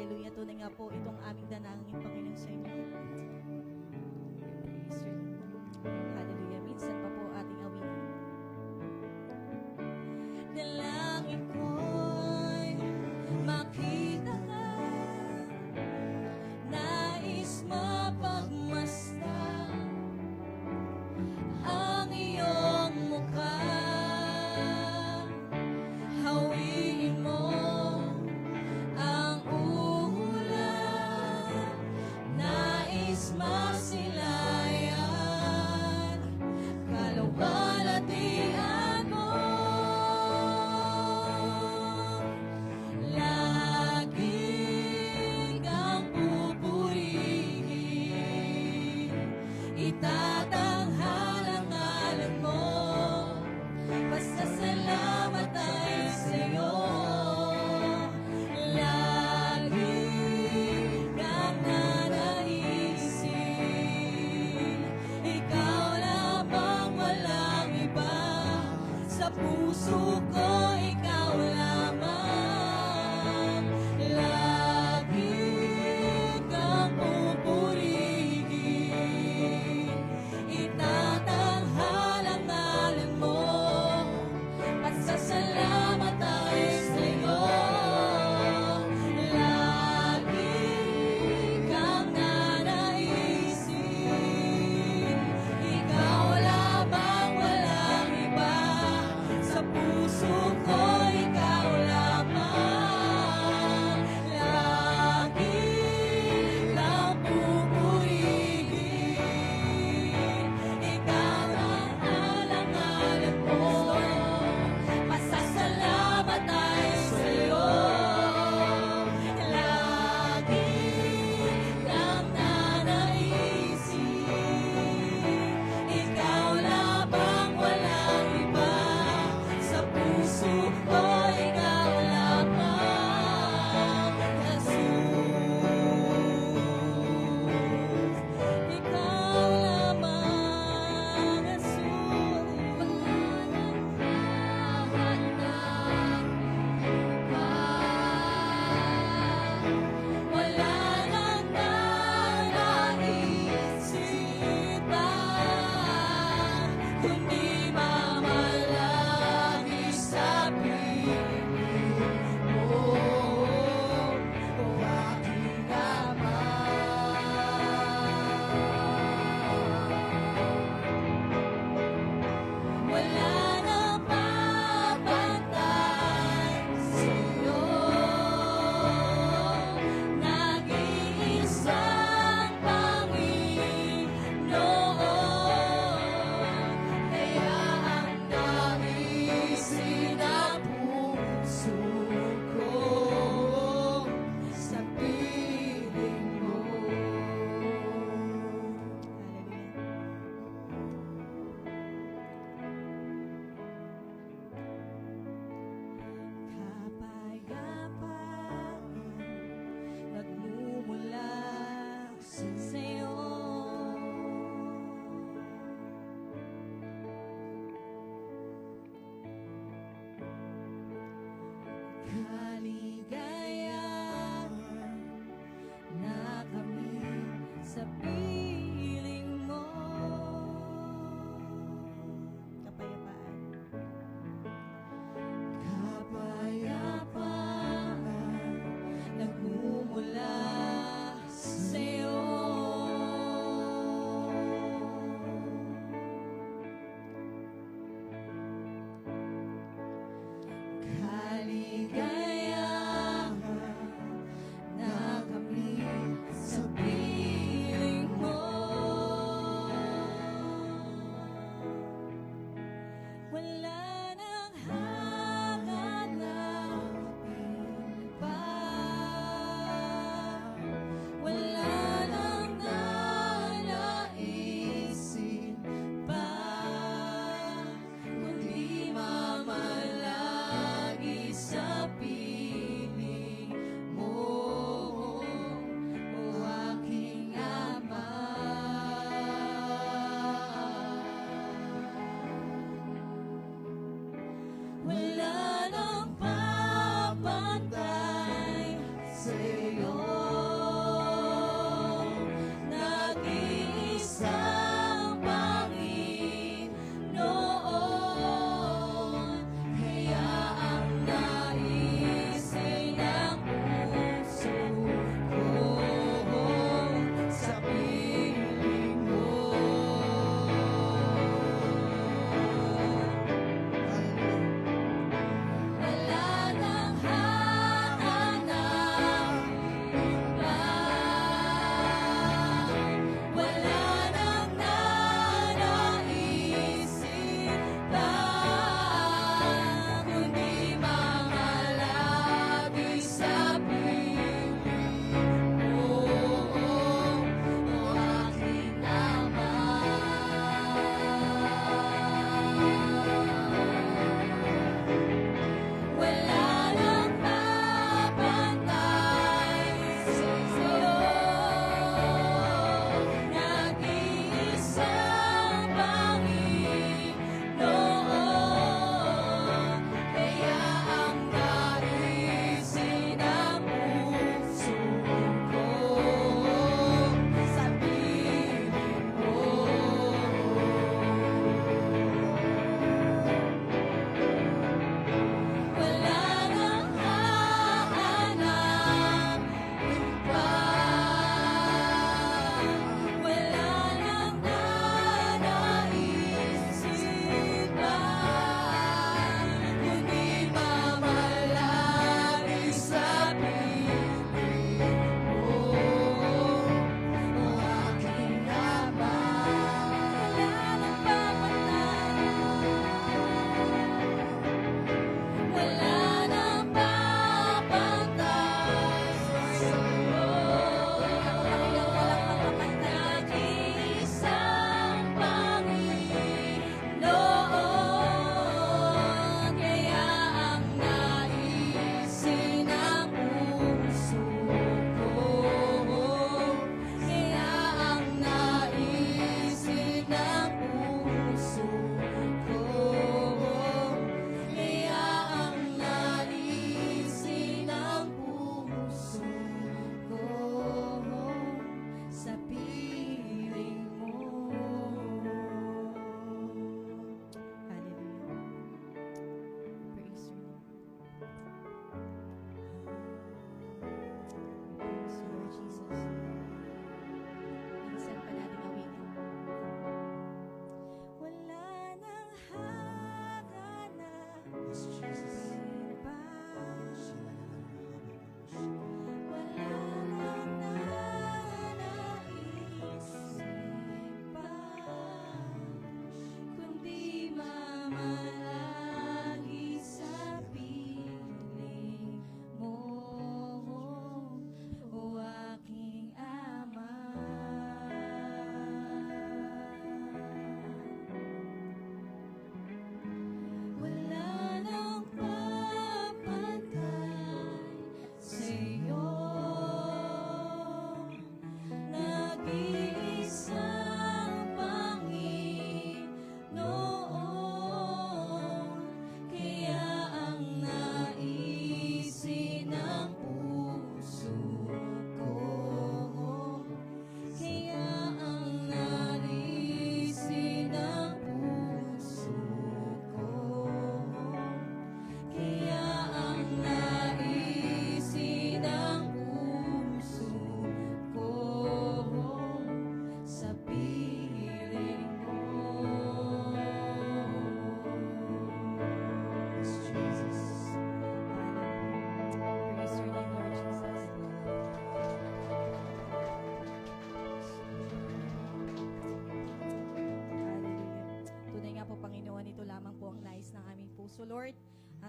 Hallelujah. Tunay nga po itong aming danangin, Panginoon, sa inyo. Hallelujah. Minsan pa po ating awitin. Dalangin ko'y makita ka, nais mapagmasdan ang iyong mukha. Hawiin mo ang ulan, nais masilayan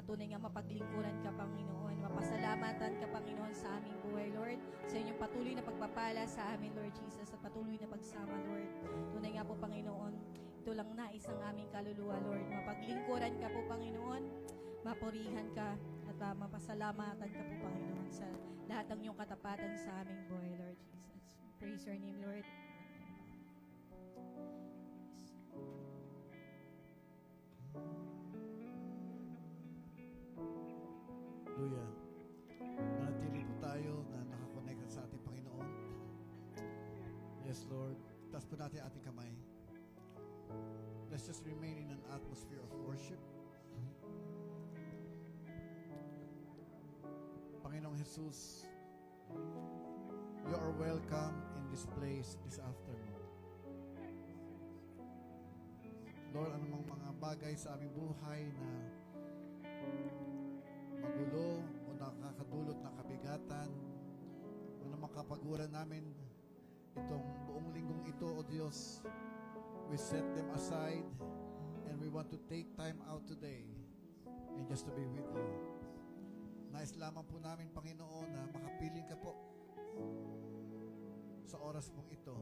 tunay nga mapaglingkuran ka, Panginoon. Mapasalamatan ka, Panginoon, sa aming buhay, Lord. Sa inyong patuloy na pagpapala sa amin, Lord Jesus, at patuloy na pagsama, Lord. Tunay nga po, Panginoon, ito lang nais ang aming kaluluwa, Lord. Mapaglingkuran ka po, Panginoon. Mapurihan ka at mapasalamatan ka po, Panginoon, sa lahat ng iyong katapatan sa aming buhay, Lord Jesus. Praise your name, Lord. Hallelujah. Manatili po tayo na nakakonect sa ating Panginoon. Yes, Lord. Taas po natin ating kamay. Let's just remain in an atmosphere of worship. Panginoong Jesus, you are welcome in this place this afternoon. Lord, anumang mga bagay sa aming buhay na magulo o nakakadulot na kabigatan, anumang kapaguran namin itong buong linggong ito, O Diyos, we set them aside and we want to take time out today and just to be with you. Nais lamang po namin, Panginoon, na makapiling ka po sa oras pong ito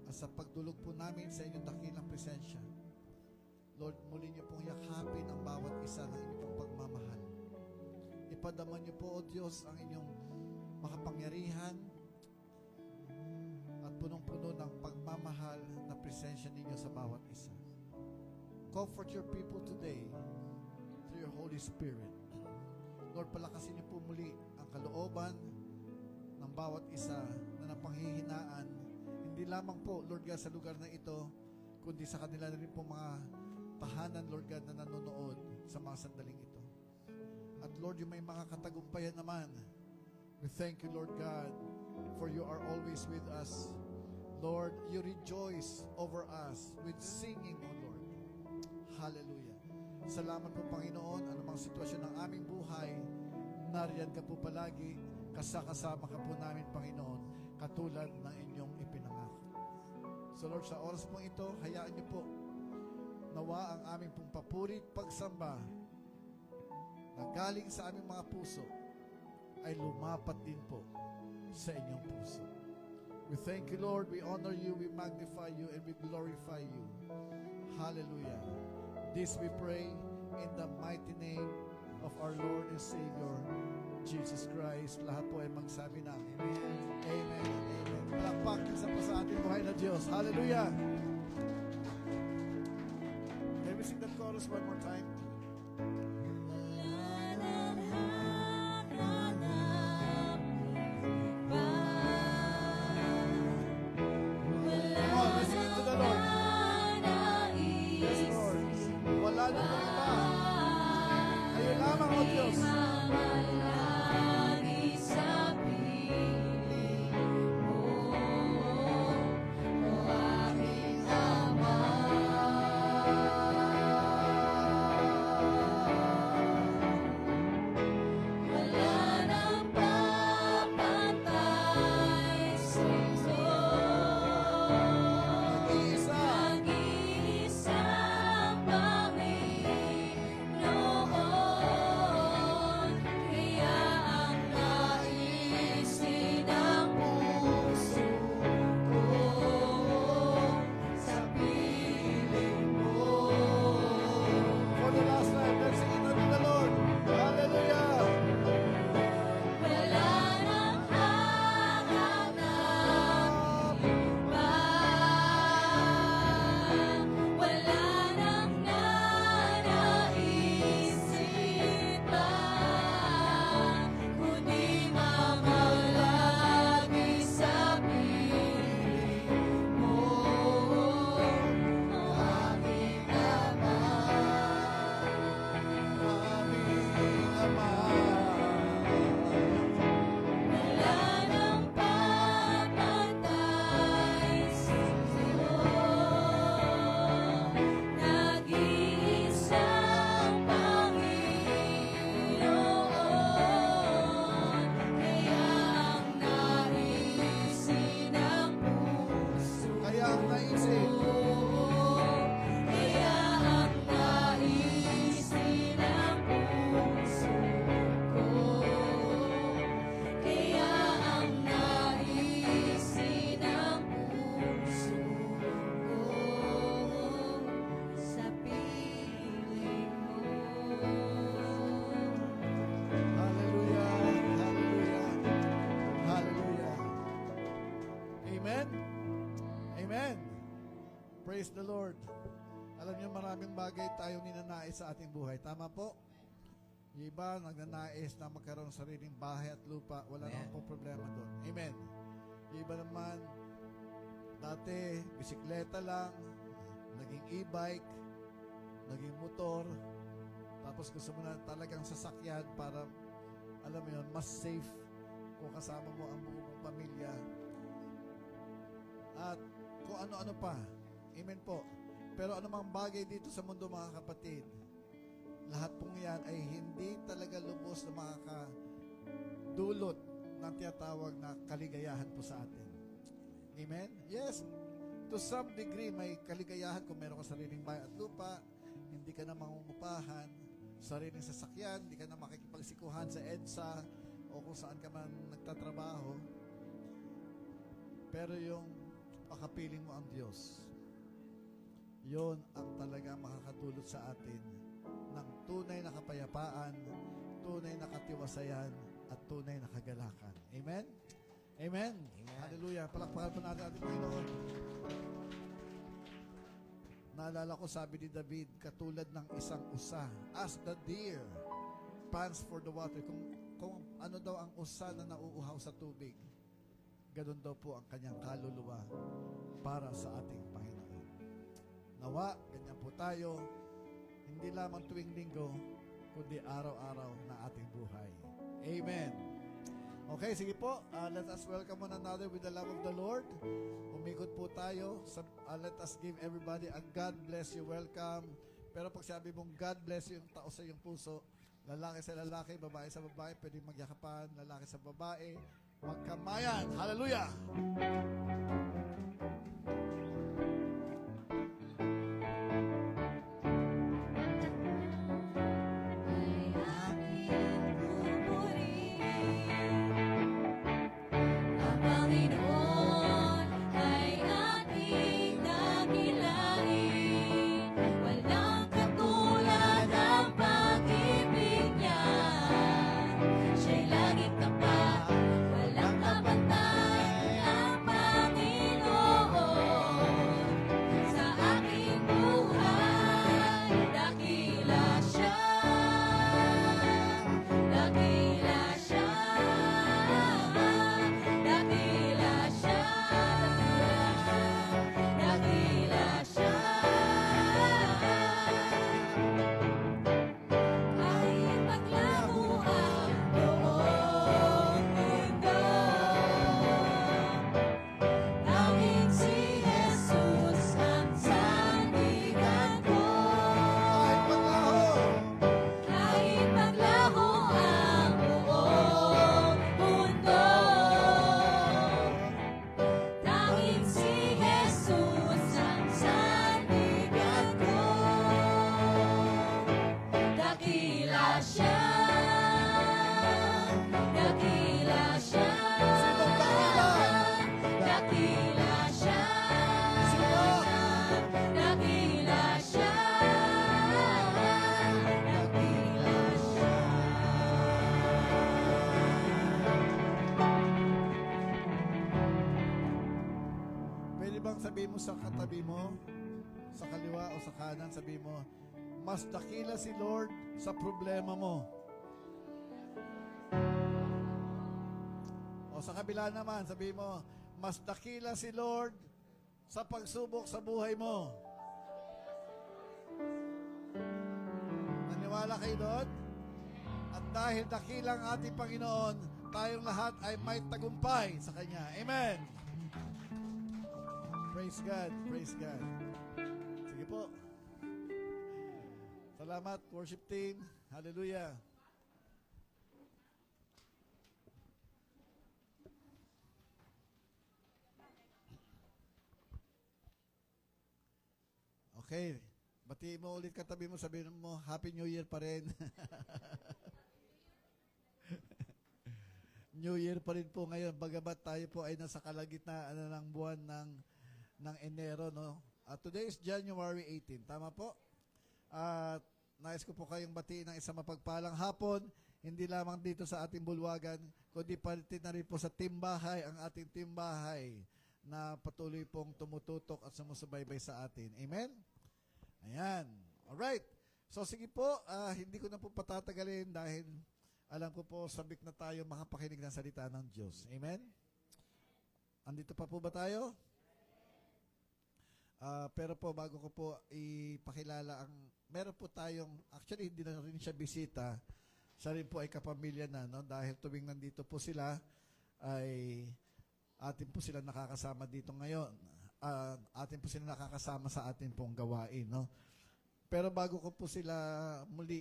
at sa pagdulog po namin sa inyong dakilang presensya. Lord, muli niyo pong yakapin ang bawat isa ng inyong pong pagmamahal. Ipadama niyo po, O Diyos, ang inyong makapangyarihan at punong-puno ng pagmamahal na presensya ninyo sa bawat isa. Comfort your people today through your Holy Spirit. Lord, palakasin niyo po muli ang kalooban ng bawat isa na napanghihinaan. Hindi lamang po, Lord God, sa lugar na ito, kundi sa kanila na rin po mga tahanan, Lord God, na nanonood sa mga sandaling ito. At Lord, yung may mga katagumpayan naman, we thank you, Lord God, for you are always with us. Lord, you rejoice over us with singing, O Lord. Hallelujah. Salamat po, Panginoon, anumang sitwasyon ng aming buhay, nariyan ka po palagi, kasama ka po namin, Panginoon, katulad ng inyong ipinangako. So Lord, sa oras pong ito, hayaan niyo po, nawa ang aming pong papuri, pagsamba, na galing sa aming mga puso, ay lumapat din po sa inyong puso. We thank you, Lord, we honor you, we magnify you, and we glorify you. Hallelujah. This we pray in the mighty name of our Lord and Savior, Jesus Christ. Lahat po ay magsabi na Amen. Amen. Amen. Palakpak isa po sa ating buhay na Diyos. Hallelujah. Can we sing that chorus one more time? Come on, let's sing it to the Lord. Yes, Lord. Wala na po iba. Kayo lamang, O Diyos. Praise the Lord. Alam niyo, maraming bagay tayong ninanais sa ating buhay. Tama po? Yung iba, nagnanais na magkaroon ng sariling bahay at lupa. Wala Amen. naman po problema doon. Amen. Yung iba naman, dati, bisikleta lang, naging e-bike, naging motor, tapos gusto mo na talagang sasakyan para, alam mo yun, mas safe kung kasama mo ang buong mong pamilya. At kung ano-ano pa. Amen po. Pero anumang bagay dito sa mundo, mga kapatid, lahat pong yan ay hindi talaga lubos na makakadulot ng tinatawag na kaligayahan po sa atin. Amen? Yes, to some degree, may kaligayahan kung meron ka sariling bahay at lupa, hindi ka na mangungupahan, sariling sasakyan, hindi ka na makikipagsikuhan sa EDSA o kung saan ka man nagtatrabaho. Pero yung makapiling mo ang Diyos, yon ang talaga makakatulot sa atin ng tunay na kapayapaan, tunay na katiwasayan, at tunay na kagalakan. Amen? Amen? Amen. Hallelujah. Palakpakan po natin ating Panginoon. Naalala ko, sabi ni David, katulad ng isang usa, as the deer pants for the water. Kung ano daw ang usa na nauuhaw sa tubig, ganun daw po ang kanyang kaluluwa para sa ating Panginoon. Nawa, ganyan po tayo, hindi lamang tuwing linggo, kundi araw-araw na ating buhay. Amen. Okay, sige po. Let us welcome one another with the love of the Lord. Umikot po tayo. Let us give everybody a God bless you welcome. Pero pag sabi mong God bless you, yung tao sa iyong puso, lalaki sa lalaki, babae sa babae, pwedeng magyakapan, lalaki sa babae, magkamayan. Hallelujah! Panginoon ay ating dakilain, walang katulad ang pag-ibig niya. Siya'y laging tapat, walang kapantay ang Panginoon. Sa aking buhay, dakila siya, dakila siya. Dakila siya, dakila siya. Kahit maglaho ang buong mundo, tanging si Jesus ang sandigan ko. Kahit maglaho, Kahit maglaho ang buong mundo, tanging si Jesus ang sandigan ko. Dakila siya, dakila siya. Sinong dakila? Dakila siya, Sino? dakila siya, dakila siya. Pwede bang sabihin mo sa katabi mo, sa kaliwa o sa kanan, sabihin mo, mas dakila si Lord sa problema mo. O sa kabila naman, sabihin mo, mas dakila si Lord sa pagsubok sa buhay mo. Naniwala kayo doon? At dahil dakilang ating Panginoon, tayong lahat ay may tagumpay sa Kanya. Amen! Praise God, praise God. Sige po. Salamat, worship team. Hallelujah. Okay. Batiin mo ulit katabi mo, sabihin mo, Happy New Year pa rin. New Year pa rin po ngayon. Bagamat tayo po ay nasa kalagitnaan na ng buwan ng Enero, no? Today is January 18. Tama po? At nais ko po kayong batiin ng isang mapagpalang hapon, hindi lamang dito sa ating bulwagan, kundi pati na rin po sa timbahay, ang ating timbahay na patuloy pong tumututok at sumusubaybay sa atin. Amen? Ayan. Alright. So sige po, hindi ko na po patatagalin dahil alam ko po sabik na tayo makapakinig ng salita ng Diyos. Amen? Andito pa po ba tayo? Pero po, bago ko po ipakilala meron po tayong, actually hindi na rin siya bisita, siya rin po ay kapamilya na, no? Dahil tuwing nandito po sila, ay atin po sila nakakasama dito ngayon. Atin po sila nakakasama sa atin pong gawain, no? Pero bago ko po sila muli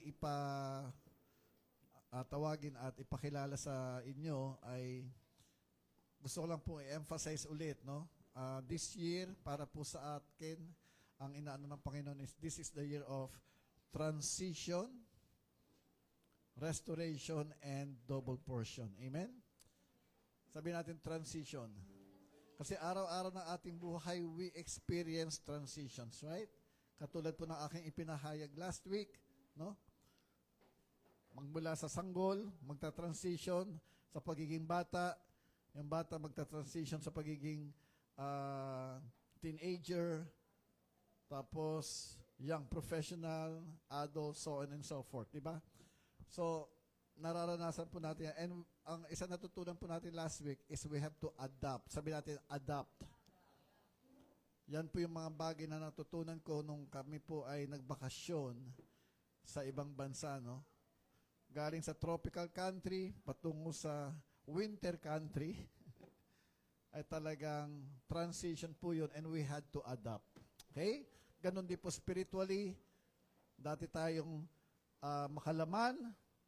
tawagin at ipakilala sa inyo, ay gusto ko lang po i-emphasize ulit, no? This year, para po sa akin, ang inaano ng Panginoon is, this is the year of transition, restoration, and double portion. Amen? Sabi natin transition. Kasi araw-araw ng ating buhay, we experience transitions, right? Katulad po ng aking ipinahayag last week, no? Magmula sa sanggol, magta-transition sa pagiging bata, yung bata magta-transition sa pagiging teenager, tapos young professional, adult, so on and so forth, di ba? So, nararanasan po natin yan. And ang isa natutunan po natin last week is we have to adapt. Sabi natin, adapt. Yan po yung mga bagay na natutunan ko nung kami po ay nagbakasyon sa ibang bansa, no? Galing sa tropical country, patungo sa winter country, ay talagang transition po yun and we had to adapt. Okay? Ganon din po spiritually. Dati tayong makalaman,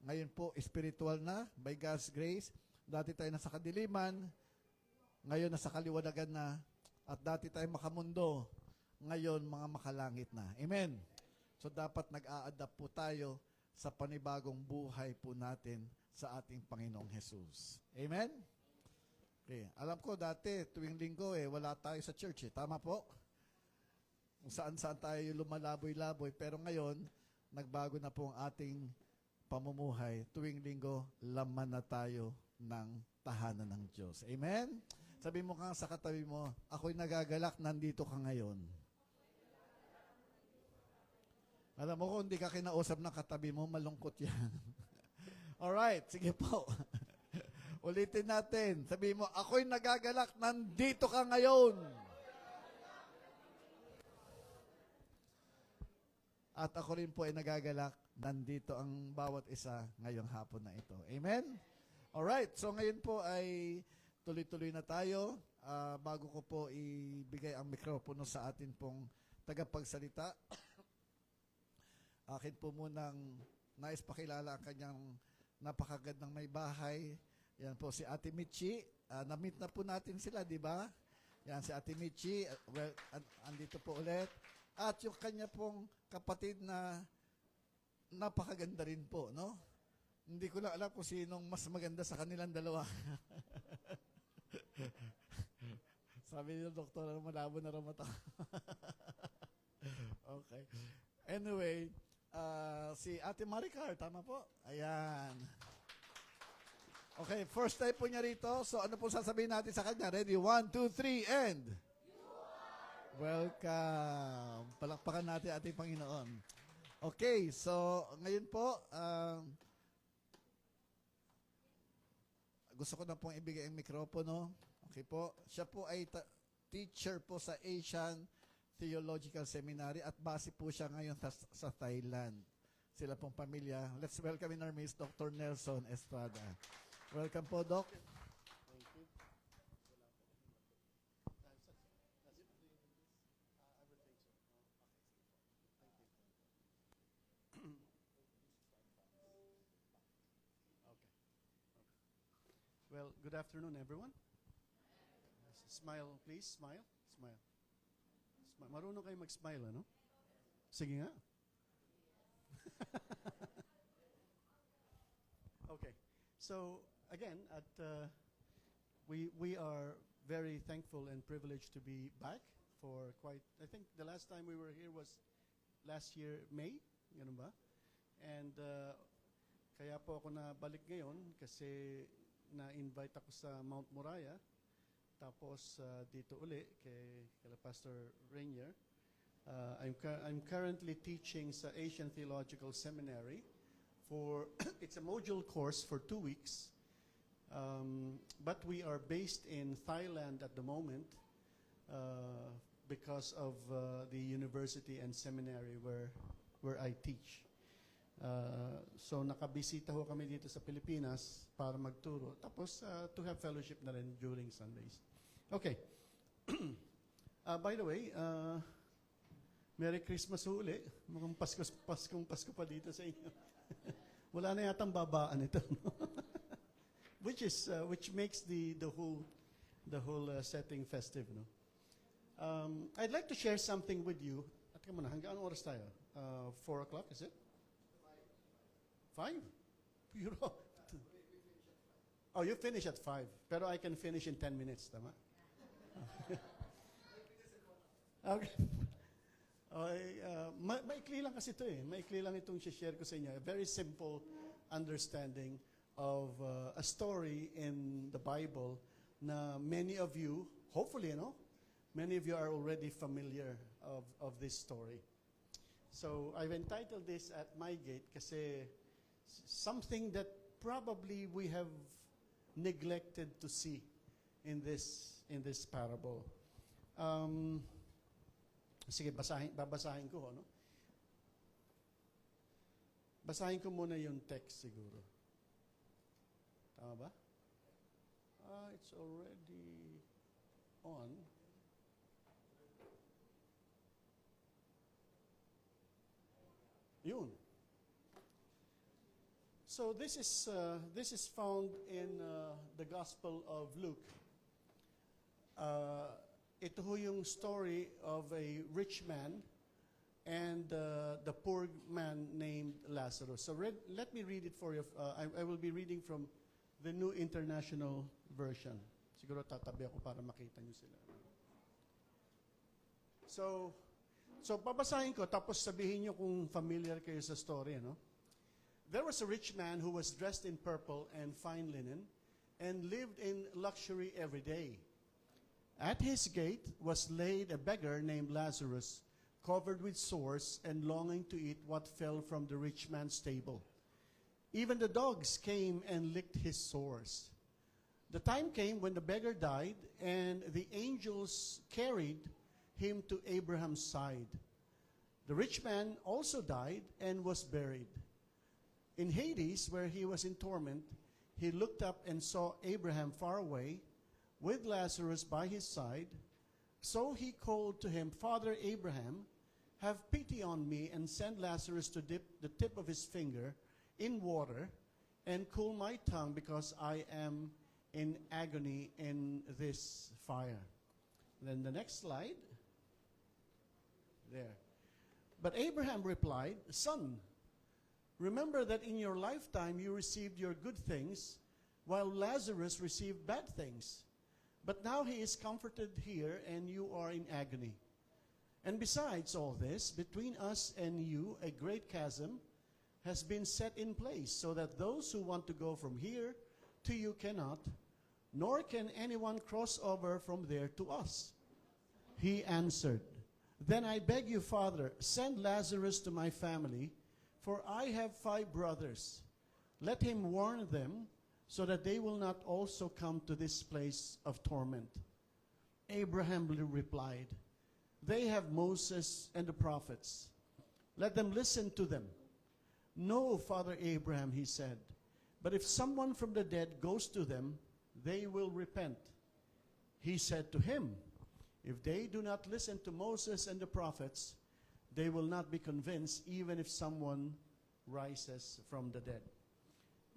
ngayon po spiritual na by God's grace. Dati tayo nasa kadiliman, ngayon nasa kaliwanagan na. At dati tayo makamundo, ngayon mga makalangit na. Amen? So dapat nag-a-adapt po tayo sa panibagong buhay po natin sa ating Panginoong Jesus. Amen? Okay. Alam ko dati, tuwing linggo wala tayo sa church Tama po? Kung saan-saan tayo lumalaboy-laboy. Pero ngayon, nagbago na po ang ating pamumuhay. Tuwing linggo, laman na tayo ng tahanan ng Diyos. Amen? Sabi mo ka sa katabi mo, ako'y nagagalak, nandito ka ngayon. Alam mo, kung hindi ka kinausap ng katabi mo, malungkot yan. Alright, sige po. Ulitin natin. Sabi mo, ako'y nagagalak, nandito ka ngayon. At ako rin po ay nagagalak, nandito ang bawat isa ngayong hapon na ito. Amen? Alright, so ngayon po ay tuloy-tuloy na tayo. Bago ko po ibigay ang mikropono sa atin pong tagapagsalita, akin po munang nais pakilala ang kanyang napakagandang may bahay. Yan po si Ate Michi. Na-meet na po natin sila, di ba? Yan si Ate Michi. Well, andito po ulit. At yung kanya pong kapatid na napakaganda rin po, no? Hindi ko lang alam kung sinong mas maganda sa kanilang dalawa. Sabi ni Doktor, malabo na raw mata. Okay. Anyway, si Ate Maricar, tama po? Ayan. Okay, first time po niya rito. So ano po sasabihin natin sa kanya? Ready? 1, 2, 3, and... Welcome. Palakpakan natin ating Panginoon. Okay, so ngayon po, gusto ko na pong ibigay ang mikropono. Okay po. Siya po ay teacher po sa Asian Theological Seminary at base po siya ngayon sa Thailand. Sila pong pamilya. Let's welcome in our midst Dr. Nelson Estrada. Welcome po, Doc. Well, good afternoon, everyone. Smile, please. Smile. Smile. Marunong kayo mag-smile, ano? Sige nga. Okay. So, again, we are very thankful and privileged to be back for quite, I think the last time we were here was last year, May. Ganun ba? And kaya po ako nabalik ngayon kasi na-invite ako sa Mount Moriah. tapos dito uli kay Pastor Rainier. I'm currently teaching sa Asian Theological Seminary for it's a module course for 2 weeks. But we are based in Thailand at the moment because of the university and seminary where I teach. So nakabisita ho kami dito sa Pilipinas para magturo. Tapos to have fellowship na rin during Sundays. Okay. By the way, Merry Christmas uli. Mukhang Pasko pa dito sa inyo. Wala na yatang babaan ito. Which makes the whole setting festive, no? I'd like to share something with you. At kamo na, hanggang anong oras tayo? 4 o'clock, is it? 5? Puro. Oh, you finish at 5. Pero I can finish in 10 minutes, tama? Okay. Maikli lang kasi ito eh. Maikli lang itong share ko sa inyo. A very simple understanding of a story in the Bible na many of you, hopefully, many of you are already familiar of this story. So I've entitled this At My Gate kasi something that probably we have neglected to see in this parable. Sige, babasahin ko, no? Basahin ko muna yung text siguro. Tama ba? It's already on. Yun. So this is found in the Gospel of Luke. Ito ho yung story of a rich man and the poor man named Lazarus. So let me read it for you. I will be reading from the New International Version. Siguro tatabi ako para makita niyo sila. So babasahin ko tapos sabihin niyo kung familiar kayo sa story, no? There was a rich man who was dressed in purple and fine linen and lived in luxury every day. At his gate was laid a beggar named Lazarus, covered with sores and longing to eat what fell from the rich man's table. Even the dogs came and licked his sores. The time came when the beggar died, and the angels carried him to Abraham's side. The rich man also died and was buried. In Hades, where he was in torment, he looked up and saw Abraham far away, with Lazarus by his side. So he called to him, Father Abraham, have pity on me and send Lazarus to dip the tip of his finger in water and cool my tongue because I am in agony in this fire. Then the next slide. There. But Abraham replied, Son, remember that in your lifetime you received your good things, while Lazarus received bad things. But now he is comforted here, and you are in agony. And besides all this, between us and you a great chasm has been set in place, so that those who want to go from here to you cannot, nor can anyone cross over from there to us. He answered, Then I beg you, Father, send Lazarus to my family, for I have 5 brothers. Let him warn them, so that they will not also come to this place of torment. Abraham replied, They have Moses and the prophets. Let them listen to them. No, Father Abraham, he said, but if someone from the dead goes to them, they will repent. He said to him, If they do not listen to Moses and the prophets, they will not be convinced even if someone rises from the dead.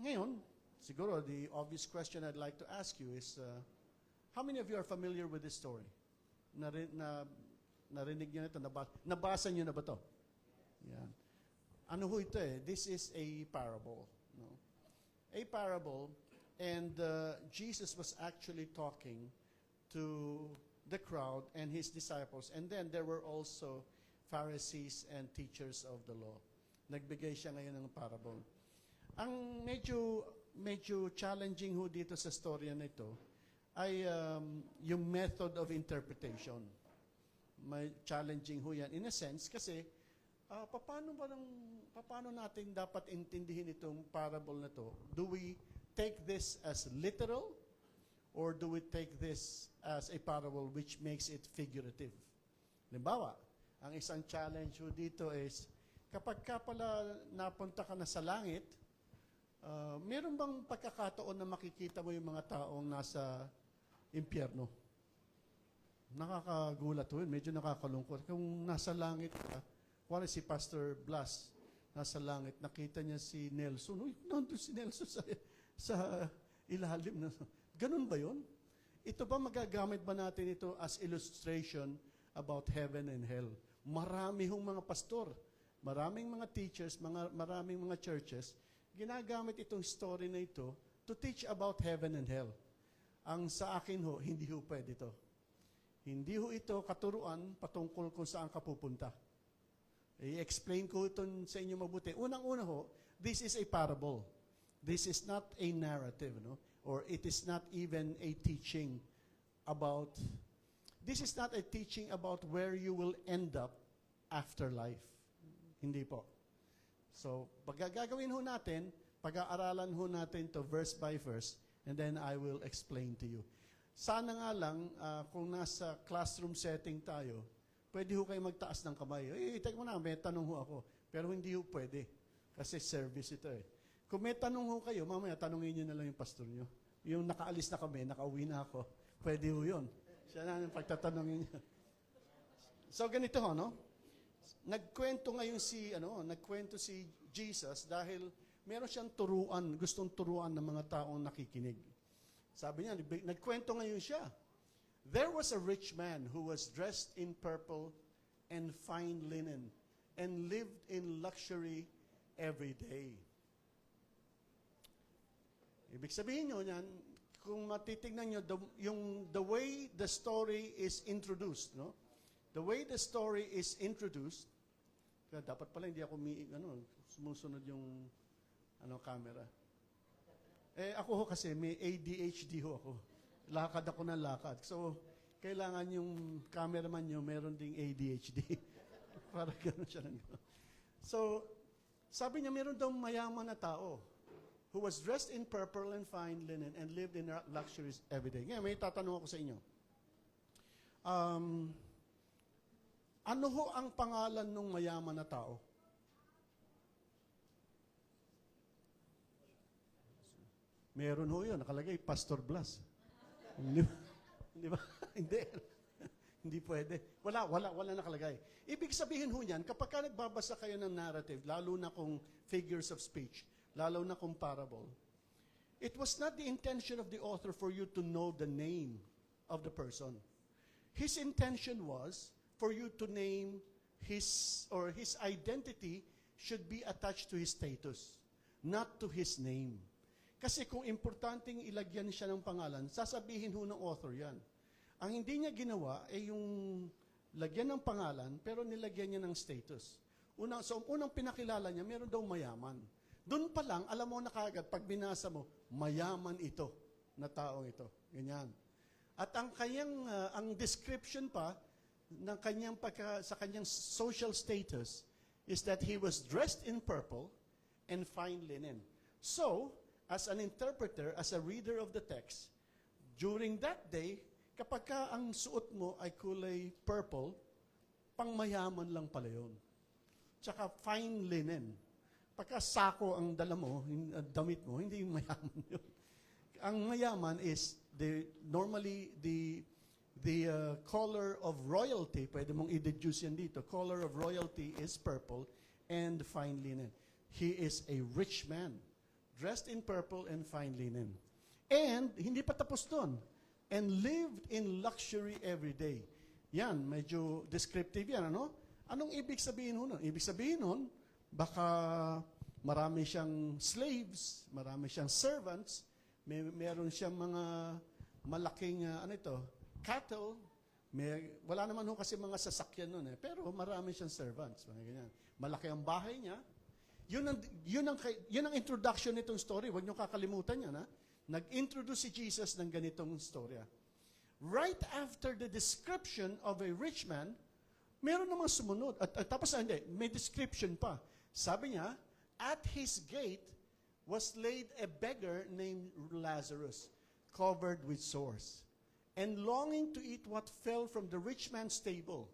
Ngayon, siguro the obvious question I'd like to ask you is, how many of you are familiar with this story? Narinig niyo na ito? Nabasa niyo na ba ito? Yan. Ano ho ito eh? This is a parable. No? A parable, and Jesus was actually talking to the crowd and his disciples. And then there were also Pharisees and teachers of the law. Nagbigay siya ngayon ng parable. Ang medyo challenging ho dito sa storya na ito, ay yung method of interpretation. May challenging ho yan in a sense kasi paano natin dapat intindihin itong parable na to? Do we take this as literal or do we take this as a parable which makes it figurative? Halimbawa, ang isang challenge ho dito is kapag ka pala napunta ka na sa langit, meron bang pagkakataon na makikita mo yung mga taong nasa impyerno? Nakakagulat ho yun, medyo nakakalungkot. Kung nasa langit ka, kuwari si Pastor Blas, nasa langit, nakita niya si Nelson. Uy, nandun si Nelson sa ilalim. Ganun ba yun? Ito ba, magagamit ba natin ito as illustration about heaven and hell? Marami hong mga pastor, maraming mga teachers, maraming mga churches, ginagamit itong story na ito to teach about heaven and hell. Ang sa akin ho, hindi ho pwede ito. Hindi ho ito katuruan patungkol kung saan ka pupunta. I-explain ko ito sa inyo mabuti. Unang-una ho, this is a parable. This is not a narrative, no? Or it is not even a teaching about, this is not a teaching about where you will end up after life. Hindi po. So, gagawin ho natin, pag-aaralan ho natin to verse by verse, and then I will explain to you. Sana nga lang, kung nasa classroom setting tayo, pwede ho kayo magtaas ng kamay. Teka mo na, may tanong ho ako. Pero hindi ho pwede. Kasi service ito eh. Kung may tanong ho kayo, mamaya tanongin nyo na lang yung pastor nyo. Yung nakaalis na kami, nakauwi na ako, pwede ho yun. Siya na yung pagtatanongin niya. So ganito ho, no? Nagkwento si Jesus dahil meron siyang turuan, gustong turuan ng mga taong nakikinig. Sabi niya, nagkwento ngayon siya. There was a rich man who was dressed in purple and fine linen and lived in luxury every day. Ibig sabihin nyo yan, kung matitignan nyo, the way the story is introduced, no? The way the story is introduced, kaya dapat pala hindi ako sumusunod yung camera. Ako ho kasi, may ADHD ho ako. Lakad ako ng lakad. So, kailangan yung cameraman nyo meron ding ADHD. Para gano'n siya lang. So, sabi niya, meron daw mayaman na tao who was dressed in purple and fine linen and lived in luxuries every day. Ngayon, may tatanong ako sa inyo. Ano ho ang pangalan ng mayaman na tao? Meron ho yun, nakalagay, Pastor Blas. Hindi ba? Hindi. Hindi pwede. Wala nakalagay. Ibig sabihin ho niyan, kapag ka nagbabasa kayo ng narrative, lalo na kung figures of speech, lalo na kung parable, it was not the intention of the author for you to know the name of the person. His intention was for you to name his identity should be attached to his status, not to his name. Kasi kung importanteng ilagyan siya ng pangalan, sasabihin ho ng author yan. Ang hindi niya ginawa ay yung lagyan ng pangalan, pero nilagyan niya ng status. Unang pinakilala niya, meron daw mayaman. Doon pa lang, alam mo na kagad, pag binasa mo, mayaman ito, na taong ito. Ganyan. At ang description pa, sa kanyang social status, is that he was dressed in purple and fine linen. So, as an interpreter, as a reader of the text, during that day, kapag ka ang suot mo ay kulay purple, pangmayaman lang pala yun. Tsaka fine linen. Pagka sako ang dala mo, damit mo, hindi yung mayaman yun. Ang mayaman is normally the color of royalty, pwede mong i-deduce yan dito, color of royalty is purple and fine linen. He is a rich man, dressed in purple and fine linen. And, hindi pa tapos doon, and lived in luxury every day. Yan, medyo descriptive yan, ano? Anong ibig sabihin nun? Ibig sabihin nun, baka marami siyang slaves, marami siyang servants, meron siyang mga malaking, cattle, wala naman ho kasi mga sasakyan nun pero marami siyang servants, mga ganyan. Malaki ang bahay niya. Yun ang introduction nitong story. Huwag niyo kakalimutan yan, ha? nag-introduce si Jesus ng ganitong storya. Right after the description of a rich man, meron namang sumunod. Tapos hindi, may description pa. Sabi niya, at his gate was laid a beggar named Lazarus, covered with sores, and longing to eat what fell from the rich man's table.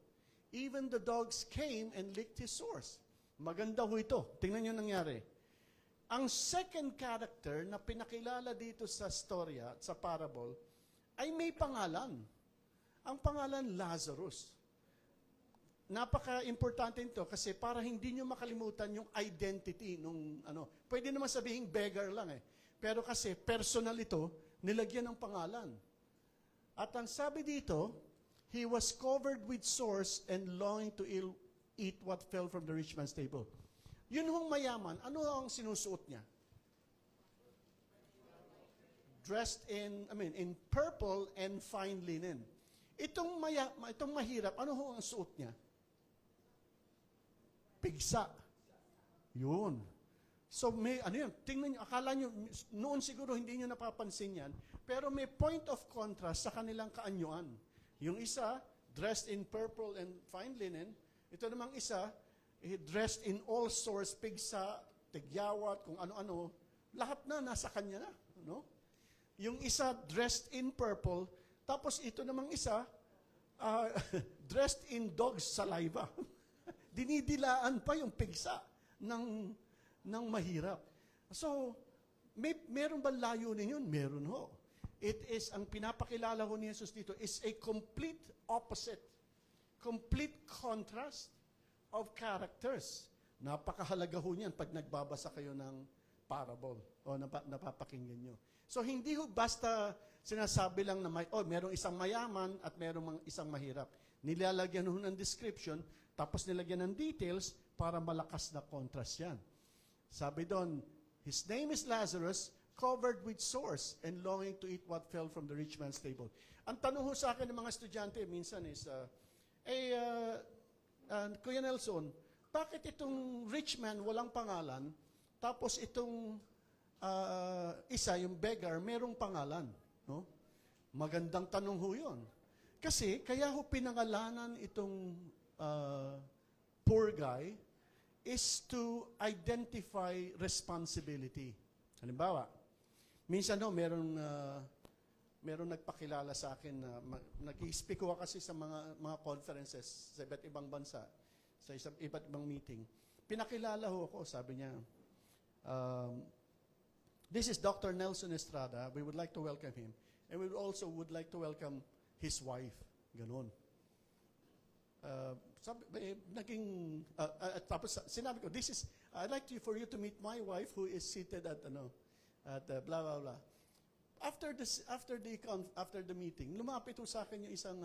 Even the dogs came and licked his sores. Maganda ho ito. Tingnan niyo nangyari. Ang second character na pinakilala dito sa storya, sa parable, ay may pangalan. Ang pangalan, Lazarus. Napaka-importante nito kasi para hindi nyo makalimutan yung identity nung ano. Pwede naman sabihin beggar lang eh. Pero kasi personal ito, nilagyan ng pangalan. At ang sabi dito, he was covered with sores and longing to eat what fell from the rich man's table. Yun hong mayaman, ano ang sinusuot niya? Dressed in purple and fine linen. Itong mahirap, ano ho ang suot niya? Pigsa. Yun. So tingnan niyo, akala niyo, noon siguro hindi niyo napapansin yan, pero may point of contrast sa kanilang kaanyuan. Yung isa, dressed in purple and fine linen. Ito namang isa, dressed in all sorts, pigsa, tigyawat, kung ano-ano. Lahat na, nasa kanya na. No? Yung isa, dressed in purple. Tapos ito namang isa, dressed in dog's saliva. Dinidilaan pa yung pigsa ng mahirap. So, meron ba layunin yun? Meron ho. It is, ang pinapakilala ho ni Jesus dito, is a complete opposite, complete contrast of characters. Napakahalaga ho niyan pag nagbabasa kayo ng parable o napapakinggan nyo. So, hindi ho basta sinasabi lang na merong isang mayaman at merong isang mahirap. Nilalagyan ho ng description, tapos nilagyan ng details para malakas na contrast yan. Sabi doon, his name is Lazarus, covered with sores and longing to eat what fell from the rich man's table. Ang tanong ho sa akin ng mga estudyante minsan is, Kuya Nelson, bakit itong rich man walang pangalan, tapos itong isa, yung beggar, merong pangalan? No? Magandang tanong ho yun. Kasi, kaya ho pinangalanan itong poor guy is to identify responsibility. Halimbawa, minsan meron nagpakilala sa akin na nag-i-speak ko kasi sa mga conferences sa iba't ibang bansa, sa iba't ibang meeting. Pinakilala ho ako, sabi niya, this is Dr. Nelson Estrada. We would like to welcome him. And we also would like to welcome his wife. Ganon. Tapos sinabi ko, I'd like for you to meet my wife who is seated at blah blah blah. After the meeting, lumapit ho sa akin yung isang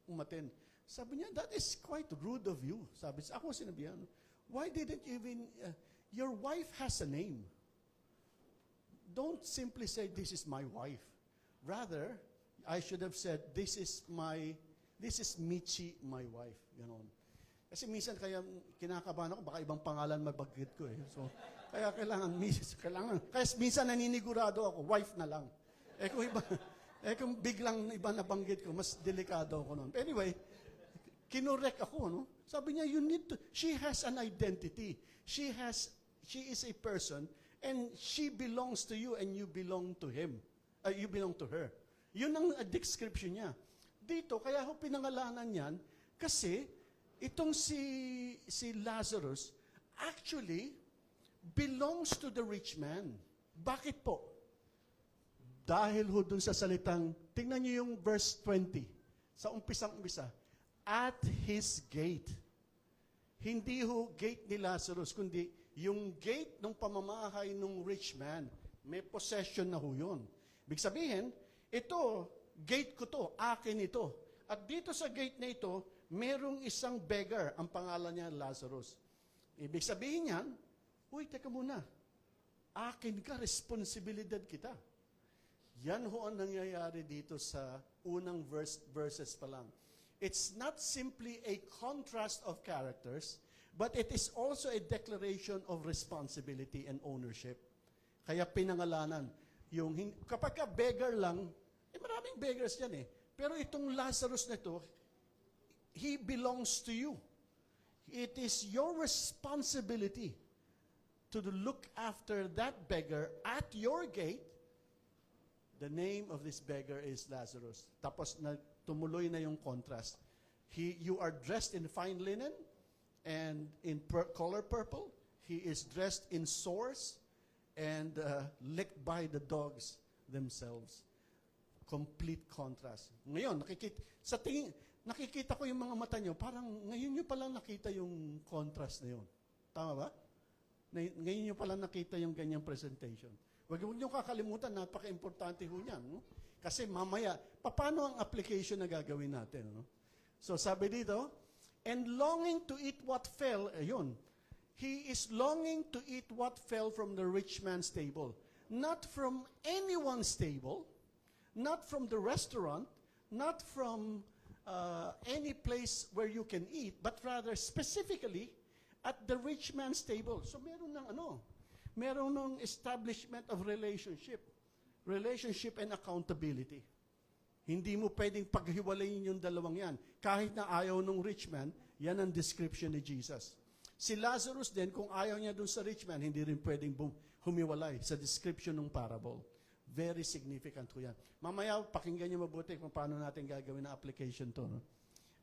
umaten. Sabi niya, that is quite rude of you. Sabi niya, ako sinabihan, why didn't you even, your wife has a name. Don't simply say, this is my wife. Rather, I should have said, this is Michi, my wife. Ganon. Kasi minsan kaya kinakabahan ako, baka ibang pangalan mabanggit ko eh. So, kaya kailangan, kaya minsan naninigurado ako, wife na lang. Kung biglang iba nabanggit ko, mas delikado ako noon. Anyway, kinorek ako, no? Sabi niya, she has an identity. She is a person, and she belongs to you, and you belong to him. You belong to her. Yun ang description niya. Dito, kaya ho pinangalanan yan, kasi itong si Lazarus actually belongs to the rich man. Bakit po? Dahil ho dun sa salitang, tingnan niyo yung verse 20, sa umpisang-umpisa, at his gate. Hindi ho gate ni Lazarus, kundi yung gate ng pamamahay ng rich man. May possession na ho yun. Ibig sabihin, ito, gate ko to, akin ito. At dito sa gate na ito, merong isang beggar, ang pangalan niya Lazarus. Ibig sabihin niyan, uy, teka muna, akin ka, responsibilidad kita. Yan ho ang nangyayari dito sa unang verses pa lang. It's not simply a contrast of characters, but it is also a declaration of responsibility and ownership. Kaya pinangalanan. Kapag ka beggar lang, maraming beggars yan eh. Pero itong Lazarus na ito, he belongs to you. It is your responsibility to look after that beggar at your gate. The name of this beggar is Lazarus. Tapos tumuloy na yung contrast. You are dressed in fine linen and in color purple. He is dressed in sores and licked by the dogs themselves. Complete contrast. Ngayon, nakikita ko yung mga mata nyo, parang ngayon nyo palang nakita yung contrast na yun. Tama ba? Ngayon nyo palang nakita yung ganyang presentation. Huwag nyo kakalimutan, napaka-importante ho yan. No? Kasi mamaya, paano ang application na gagawin natin? No? So sabi dito, and longing to eat what fell, ayun, he is longing to eat what fell from the rich man's table. Not from anyone's table, not from the restaurant, not from any place where you can eat, but rather specifically at the rich man's table. So meron ng establishment of relationship and accountability. Hindi mo pwedeng paghiwalayin yung dalawang yan. Kahit na ayaw ng rich man, yan ang description ni Jesus. Si Lazarus din, kung ayaw niya dun sa rich man, hindi rin pwedeng humiwalay sa description ng parable. Very significant ko yan. Mamaya, pakinggan niyo mabuti kung paano natin gagawin na application to. No?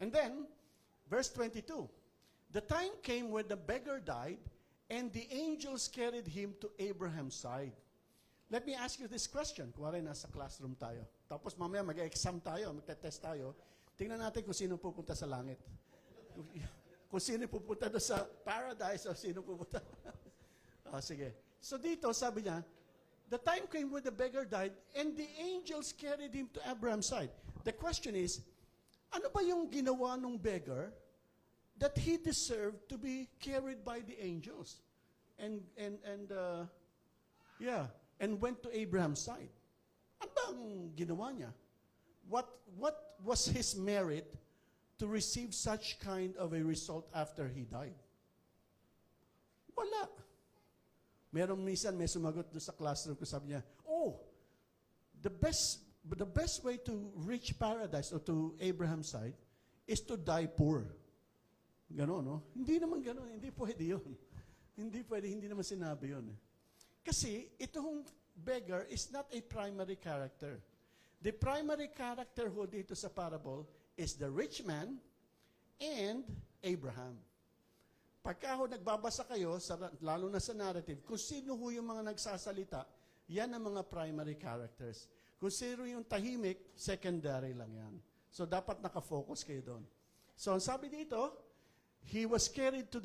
And then, verse 22, the time came when the beggar died, and the angels carried him to Abraham's side. Let me ask you this question. Kuwari, nasa classroom tayo. Tapos mamaya mag-exam tayo, magte-test tayo. Tingnan natin kung sino pupunta sa langit. Kung sino pupunta doon sa paradise o sino pupunta. Sige. So dito, sabi niya, the time came when the beggar died and the angels carried him to Abraham's side. The question is, ano ba yung ginawa ng beggar that he deserved to be carried by the angels? And went to Abraham's side. Ano ba ang ginawa niya? What was his merit to receive such kind of a result after he died? Wala. Minsan may sumagot doon sa classroom ko, sabi niya, the best way to reach paradise or to Abraham's side is to die poor. Ganon, no? Hindi naman ganon. Hindi pwede yun. Hindi naman sinabi yun. Kasi itong beggar is not a primary character. The primary character ho dito sa parable is the rich man and Abraham. Pagka ho nagbabasa kayo, lalo na sa narrative, kung sino ho yung mga nagsasalita, yan ang mga primary characters. Kung sino yung tahimik, secondary lang yan. So dapat nakafocus kayo doon. So sabi dito, he was carried to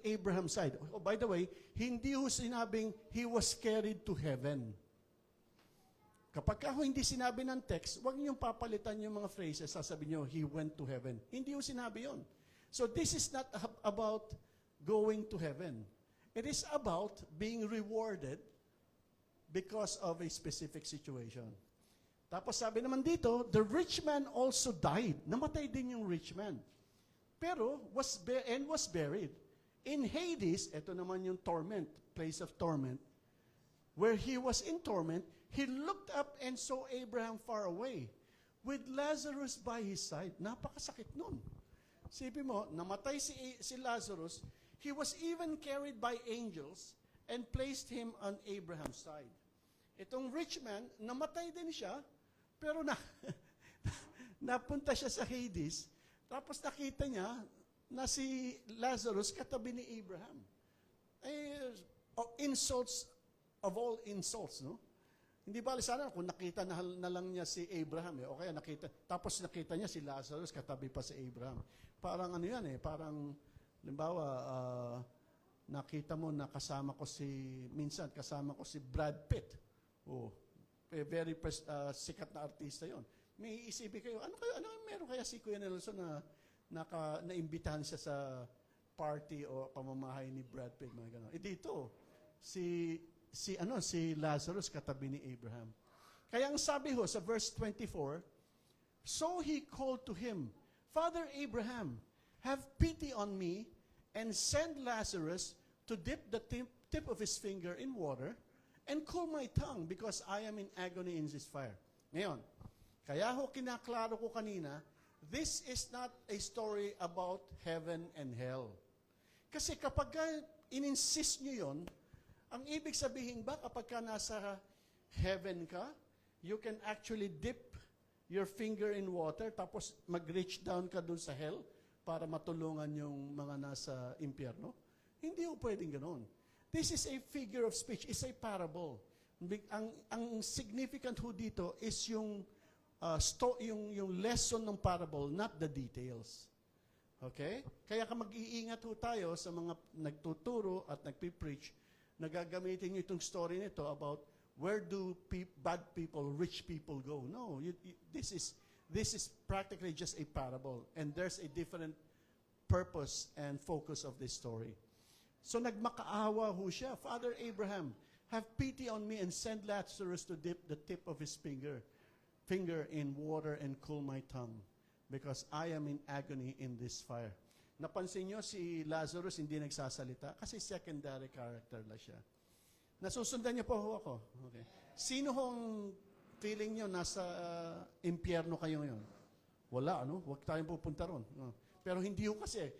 Abraham's side. Oh, by the way, hindi ho sinabing he was carried to heaven. Kapag ho hindi sinabi ng text, huwag niyong papalitan yung mga phrases, sasabihin niyo, he went to heaven. Hindi ho sinabi yon. So this is not about going to heaven. It is about being rewarded because of a specific situation. Tapos sabi naman dito, the rich man also died. Namatay din yung rich man. Pero was buried. In Hades, ito naman yung torment, place of torment, where he was in torment, he looked up and saw Abraham far away, with Lazarus by his side. Napakasakit nun. Sipin mo, namatay si Lazarus, he was even carried by angels and placed him on Abraham's side. Itong rich man, namatay din siya, pero napunta siya sa Hades, tapos nakita niya na si Lazarus katabi ni Abraham. Insults of all insults, no? Hindi ba sana kung nakita na lang niya si Abraham, o kaya tapos nakita niya si Lazarus katabi pa si Abraham. Parang ano yan parang, limbawa, nakita mo na minsan kasama ko si Brad Pitt. Very sikat na artista yon. May isipin kayo, ano meron kaya si Kuya Nelson na naimbitahan siya sa party o pamamahay ni Brad Pitt, mga gano'n. Dito, si Lazarus katabi ni Abraham. Kaya ang sabi ho sa verse 24, so he called to him, Father Abraham, have pity on me and send Lazarus to dip the tip of his finger in water and cool my tongue because I am in agony in this fire. Ngayon, kaya ho kinaklaro ko kanina, this is not a story about heaven and hell. Kasi kapag in-insist nyo yun, ang ibig sabihin ba kapag ka nasa heaven ka, you can actually dip your finger in water tapos mag-reach down ka dun sa hell para matulungan yung mga nasa impyerno? Hindi ho pwedeng ganoon. This is a figure of speech. It's a parable. Ang significant ho dito is yung lesson ng parable, not the details. Okay? Kaya mag-iingat ho tayo sa mga nagtuturo at nagpipreach na gagamitin nyo itong story nito about where do bad people, rich people go. No, this is practically just a parable, and there's a different purpose and focus of this story. So nagmakaawa ho siya, Father Abraham, have pity on me and send Lazarus to dip the tip of his finger in water and cool my tongue, because I am in agony in this fire. Napansin nyo, si Lazarus hindi nagsasalita kasi secondary character la siya. Nasusundan niyo po ho ako. Okay. Sino hong feeling nyo nasa impyerno kayo ngayon? Wala, ano? Huwag tayong pupunta ron. No. Pero hindi ho kasi.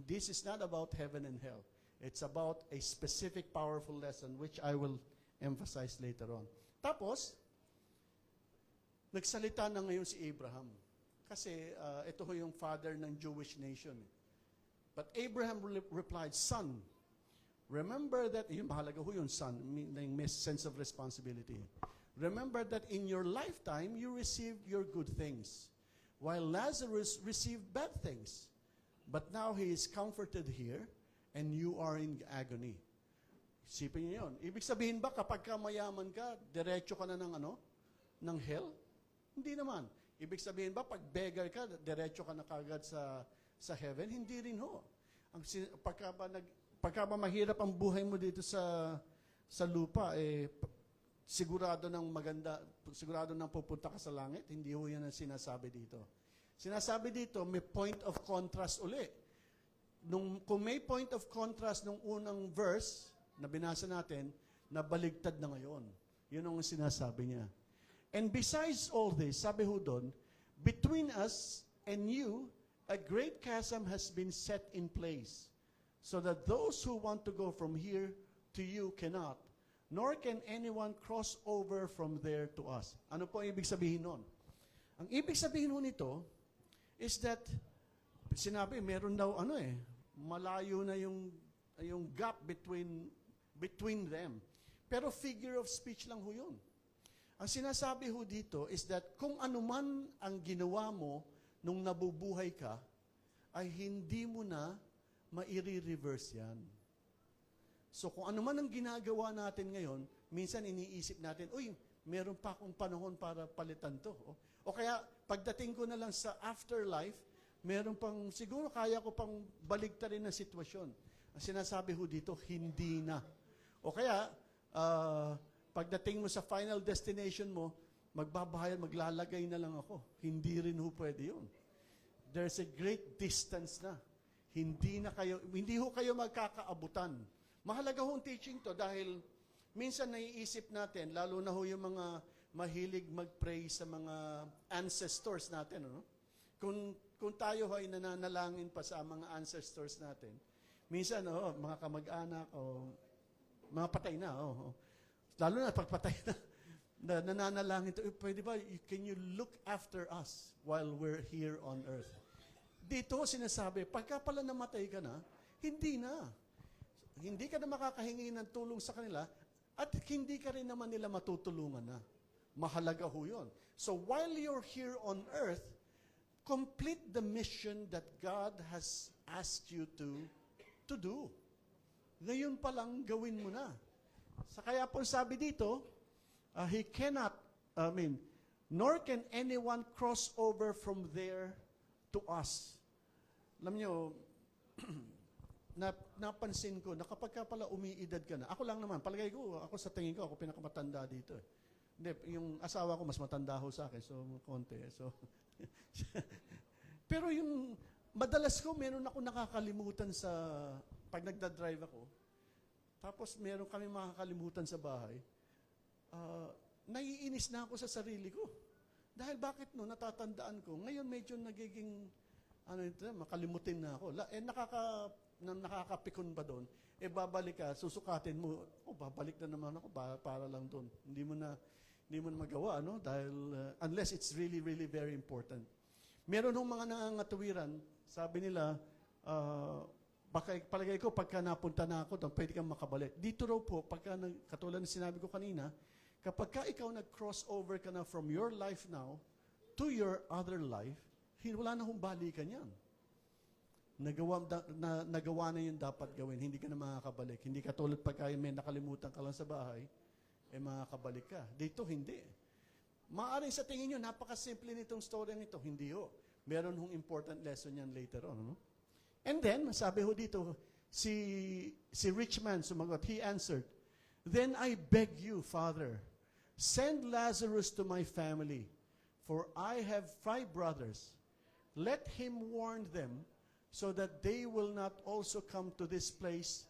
This is not about heaven and hell. It's about a specific powerful lesson which I will emphasize later on. Tapos, nagsalita na ngayon si Abraham. Kasi ito ho yung father ng Jewish nation. But Abraham replied, Son, remember that, yun mahalaga ho yung son, may sense of responsibility. Remember that in your lifetime, you received your good things, while Lazarus received bad things. But now he is comforted here, and you are in agony. Isipin niyo yun. Ibig sabihin ba, kapag ka mayaman ka, diretso ka na ng hell? Hindi naman. Ibig sabihin ba, pag beggar ka, diretso ka na kagad sa heaven? Hindi rin ho. Pagka ba mahirap ang buhay mo dito sa lupa, sigurado nang pupunta ka sa langit. Hindi ho yan ang sinasabi dito. Sinasabi dito, may point of contrast uli. Kung may point of contrast nung unang verse na binasa natin, nabaligtad na ngayon. Yun ang sinasabi niya. And besides all this, sabi ho doon, between us and you, a great chasm has been set in place, so that those who want to go from here to you cannot, nor can anyone cross over from there to us. Ano po ang ibig sabihin nun? Ang ibig sabihin nun nito is that, sinabi, meron daw malayo na yung gap between them. Pero figure of speech lang ho yun. Ang sinasabi ho dito is that kung anuman ang ginawa mo nung nabubuhay ka, ay hindi mo na mairi-reverse yan. So kung ano man ang ginagawa natin ngayon, minsan iniisip natin, uy, meron pa akong panahon para palitan to. O kaya, pagdating ko na lang sa afterlife, meron pang, siguro kaya ko pang baligtarin na sitwasyon. Ang sinasabi ho dito, hindi na. O kaya, pagdating mo sa final destination mo, magbabayad, maglalagay na lang ako. Hindi rin ho pwede yun. There's a great distance na. Hindi ho kayo magkakaabutan. Mahalaga hong teaching to dahil minsan naiisip natin, lalo na ho yung mga mahilig mag-pray sa mga ancestors natin. Ano? Kung tayo ho ay nananalangin pa sa mga ancestors natin, minsan mga kamag-anak o mga patay na. Lalo na pagpatay na nananalangin to, pwede ba, can you look after us while we're here on earth? Dito sinasabi, pagka pala namatay ka na, hindi na. Hindi ka na makakahingi ng tulong sa kanila at hindi ka rin naman nila matutulungan na. Mahalaga ho yun. So while you're here on earth, complete the mission that God has asked you to do. Ngayon pa lang gawin mo na. Kaya po sabi dito, he cannot, nor can anyone cross over from there to us. Alam nyo, napansin ko na kapag ka pala umiidad ka na, ako lang naman, palagay ko, ako sa tingin ko, ako pinakamatanda dito. Hindi, yung asawa ko mas matanda ho sa akin, so konti. So, pero yung madalas ko, meron ako nakakalimutan pag nagdadrive ako, tapos meron kami makakalimutan sa bahay, naiinis na ako sa sarili ko. Dahil bakit no, natatandaan ko, ngayon medyo nagiging, makalimutin na ako. Nakakapikon ba doon? Babalik ka, susukatin mo, babalik na naman ako para lang doon. Hindi mo na magawa, no? Dahil, unless it's really, really very important. Meron ng mga nangangatuwiran, sabi nila, palagay ko, pagka napunta na ako doon, pwede kang makabalik. Dito raw po, katulad ng sinabi ko kanina, kapag ka ikaw nag-crossover ka na from your life now to your other life, wala na hong balikan yan. Nagawa na yung dapat gawin, hindi ka na makakabalik. Hindi katulad pagka may nakalimutan ka lang sa bahay, makakabalik ka. Dito, hindi. Maaaring sa tingin nyo, napakasimple nitong story nito. Hindi ho. Meron hong important lesson yan later on. No? And then, sabi ho dito, si rich man sumagot, he answered, "Then I beg you, Father, send Lazarus to my family, for I have 5 brothers. Let him warn them, so that they will not also come to this place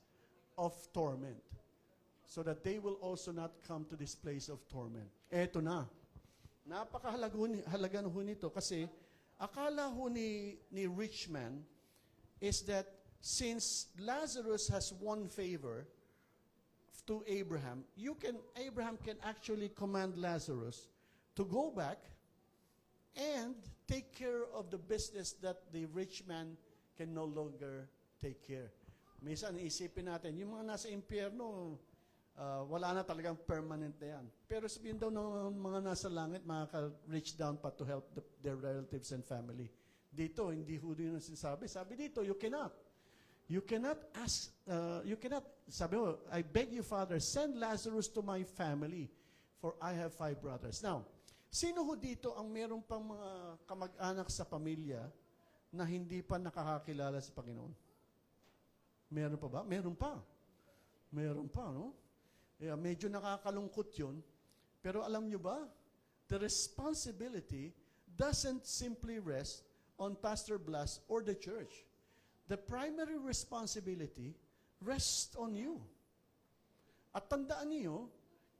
of torment." So that they will also not come to this place of torment. Eto na. Napakahalaga ho nito kasi akala ho ni rich man is that since Lazarus has won favor to Abraham, Abraham can actually command Lazarus to go back and take care of the business that the rich man can no longer take care. Minsan, isipin natin, yung mga nasa impyerno, wala na talagang permanent na yan. Pero sabihin daw ng mga nasa langit, makaka-reach down pa to help their relatives and family. Dito, hindi ho din yung sinasabi. Sabi dito, you cannot. You cannot sabi mo, I beg you, Father, send Lazarus to my family, for I have 5 brothers. Now, sino ho dito ang meron pang mga kamag-anak sa pamilya na hindi pa nakakakilala sa Panginoon? Meron pa ba? Meron pa. Meron pa, no? Medyo nakakalungkot yun. Pero alam nyo ba, the responsibility doesn't simply rest on Pastor Blas or the church. The primary responsibility rests on you. At tandaan niyo,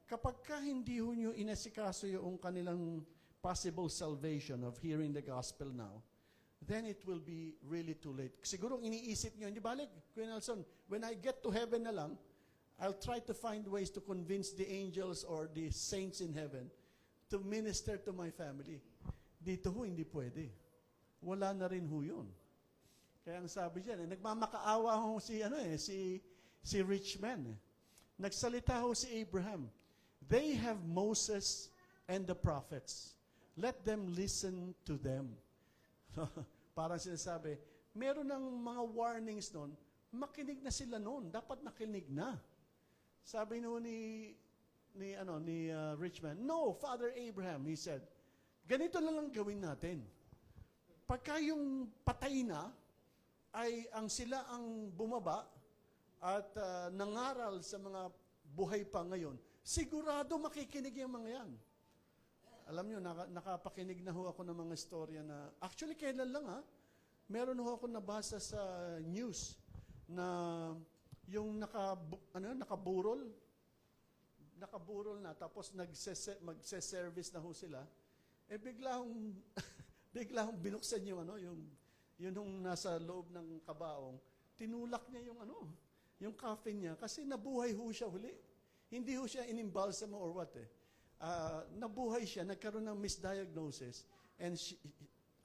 kapag ka hindi ho nyo inasikaso yung kanilang possible salvation of hearing the gospel now, then it will be really too late. Siguro iniisip nyo, hindi balik, Kuya Nelson, when I get to heaven na lang, I'll try to find ways to convince the angels or the saints in heaven to minister to my family. Dito ho, hindi pwede. Wala na rin ho yun. Kaya ang sabi dyan, nagmamakaawa ho si rich man. Nagsalita ho si Abraham. They have Moses and the prophets. Let them listen to them. Parang sinasabi, meron ng mga warnings noon, makinig na sila noon. Dapat nakinig na. Sabi noon ni rich man, "No, Father Abraham," he said, "ganito na lang gawin natin. Pagka yung patay na, ay sila ang bumaba at nangaral sa mga buhay pa ngayon, sigurado makikinig yung mga yan." Alam nyo, nakapakinig na ho ako ng mga istorya na, actually kailan lang meron ho ako nabasa sa news na yung nakaburol na, tapos magse-service na ho sila, bigla hong binuksan yung yung nasa loob ng kabaong, tinulak niya yung coffin niya, kasi nabuhay ho siya huli. Hindi ho siya inimbalsamo or what nabuhay siya, nagkaroon ng misdiagnosis, and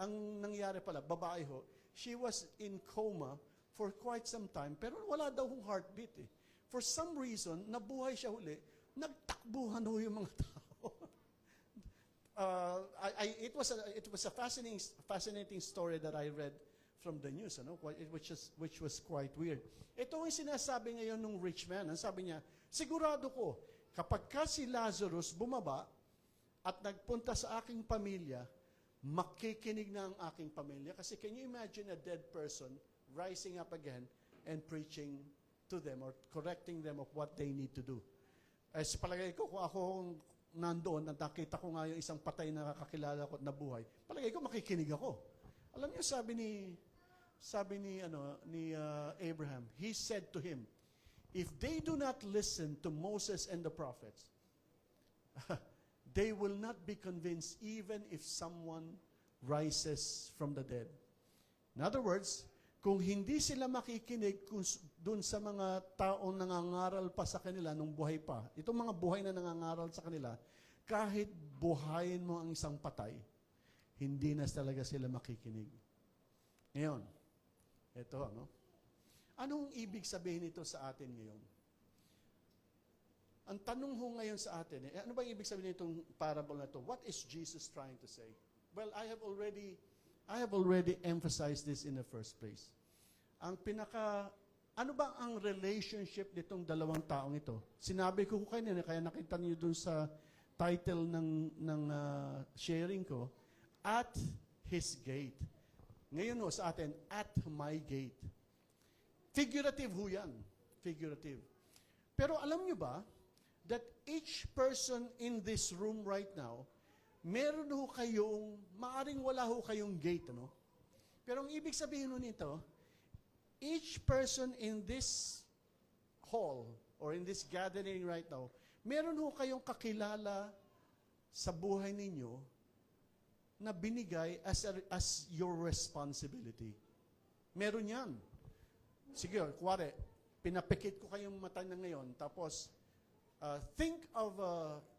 ang nangyari pala, babae ho, she was in coma for quite some time, pero wala daw hong heartbeat For some reason, nabuhay siya huli, nagtakbuhan ho yung mga tao. It was a fascinating story that I read from the news, which was quite weird. Ito yung sinasabi ngayon ng rich man. Ang sabi niya, sigurado ko, kapag ka si Lazarus bumaba at nagpunta sa aking pamilya, makikinig na ang aking pamilya. Kasi can you imagine a dead person rising up again and preaching to them or correcting them of what they need to do? Sa palagay ko, kung ako nandoon, nakita ko nga yung isang patay na kakilala ko at nabuhay, palagay ko makikinig ako. Alam niyo, sabi ni Abraham, he said to him, if they do not listen to Moses and the prophets, they will not be convinced even if someone rises from the dead. In other words, kung hindi sila makikinig dun sa mga taong nangangaral pa sa kanila nung buhay pa, itong mga buhay na nangangaral sa kanila, kahit buhayin mo ang isang patay, hindi na talaga sila makikinig. Ngayon, ito, anong ibig sabihin nito sa atin ngayon? Ang tanong ho ngayon sa atin, ano ba ibig sabihin nitong parable na to? What is Jesus trying to say? Well, I have already emphasized this in the first place. Ano ba ang relationship nitong dalawang taong ito? Sinabi ko kanina, kaya nakita niyo dun sa title ng sharing ko, At His Gate. Ngayon sa atin, At My Gate. Figurative ho yan. Figurative. Pero alam niyo ba, that each person in this room right now, meron ho kayong, maaring wala ho kayong gate, Pero ang ibig sabihin ho nito, each person in this hall, or in this gathering right now, meron ho kayong kakilala sa buhay ninyo na binigay as your responsibility. Meron yan. Sige, kuwari, pinapikit ko kayong mata na ngayon, tapos,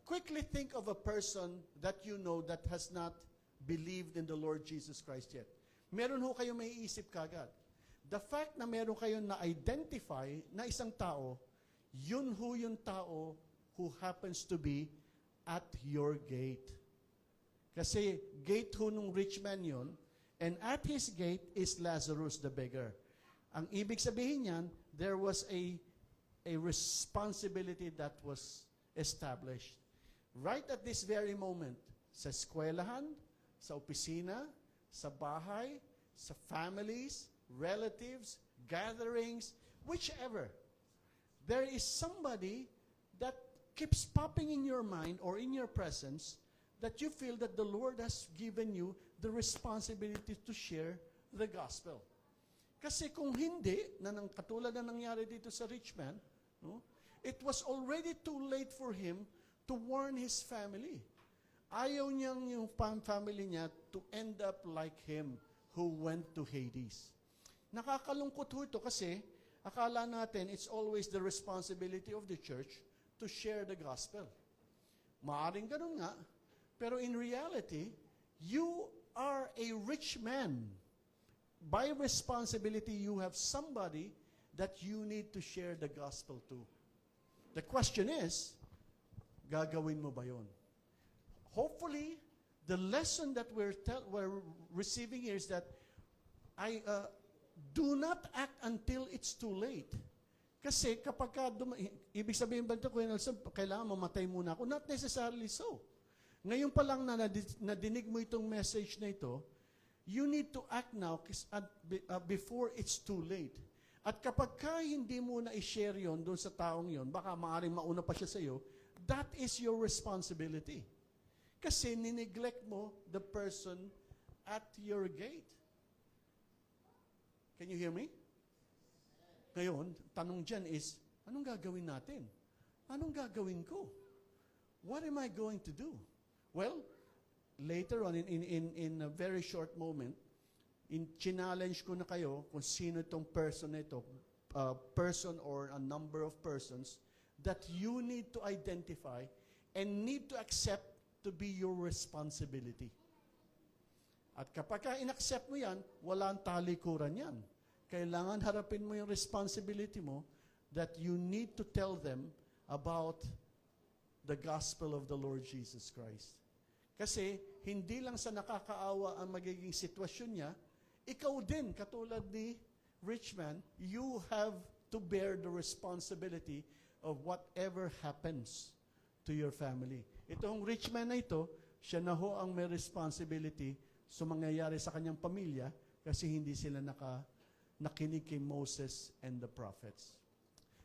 quickly think of a person that you know that has not believed in the Lord Jesus Christ yet. Meron ho kayong may isip kagad. The fact na meron kayong na-identify na isang tao, yun ho yung tao who happens to be at your gate. Kasi gate ho nung rich man yun, and at his gate is Lazarus the beggar. Ang ibig sabihin niyan, there was a responsibility that was established. Right at this very moment, sa eskwelahan, sa opisina, sa bahay, sa families, relatives, gatherings, whichever, there is somebody that keeps popping in your mind or in your presence that you feel that the Lord has given you the responsibility to share the gospel. Kasi kung hindi, katulad na nangyari dito sa rich man, it was already too late for him to warn his family. Ayaw niyang yung family niya to end up like him who went to Hades. Nakakalungkot ho ito kasi akala natin it's always the responsibility of the church to share the gospel. Maaring ganun nga, pero in reality, you are a rich man. By responsibility, you have somebody that you need to share the gospel to. The question is, gagawin mo ba yun? Hopefully, the lesson that we're receiving here is that do not act until it's too late. Kasi kapag ibig sabihin ba ito, Kuya Nelson, kailangan mamatay muna ako? Not necessarily so. Ngayon pa lang na nadinig mo itong message na ito, you need to act now before it's too late. At kapag hindi mo na i-share yon doon sa taong yon, baka maaaring mauna pa siya sa iyo, that is your responsibility. Kasi nineglect mo the person at your gate. Can you hear me? Ngayon, tanong dyan is, anong gagawin natin? Anong gagawin ko? What am I going to do? Well, later on, in a very short moment, challenge ko na kayo kung sino itong person na ito, person or a number of persons that you need to identify and need to accept to be your responsibility. At kapag in-accept mo yan, walang talikuran yan. Kailangan harapin mo yung responsibility mo that you need to tell them about the gospel of the Lord Jesus Christ. Kasi hindi lang sa nakakaawa ang magiging sitwasyon niya, ikaw din, katulad ni rich man, you have to bear the responsibility of whatever happens to your family. Itong rich man na ito, siya na ho ang may responsibility sa mangyayari sa kanyang pamilya kasi hindi sila nakinig kay Moses and the prophets.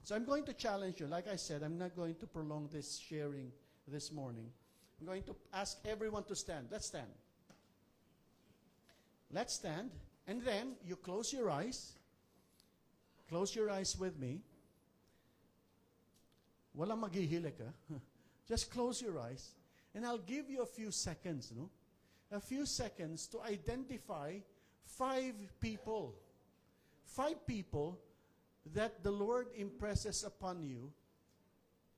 So I'm going to challenge you. Like I said, I'm not going to prolong this sharing this morning. I'm going to ask everyone to stand. Let's stand. Let's stand. And then, you close your eyes. Close your eyes with me. Walang maghihilik, ha? Just close your eyes, and I'll give you a few seconds, no? A few seconds to identify 5 people. 5 people that the Lord impresses upon you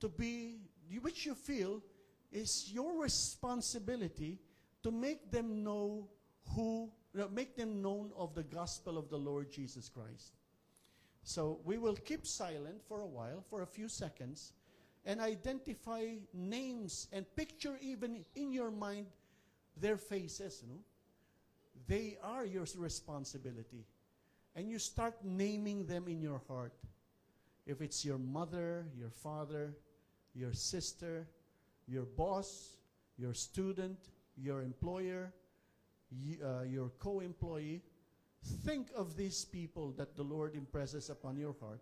to be, which you feel is your responsibility to make them know make them known of the gospel of the Lord Jesus Christ. So we will keep silent for a while, for a few seconds, and identify names and picture even in your mind their faces. No? They are your responsibility. And you start naming them in your heart. If it's your mother, your father, your sister, your boss, your student, your employer, your co-employee, think of these people that the Lord impresses upon your heart,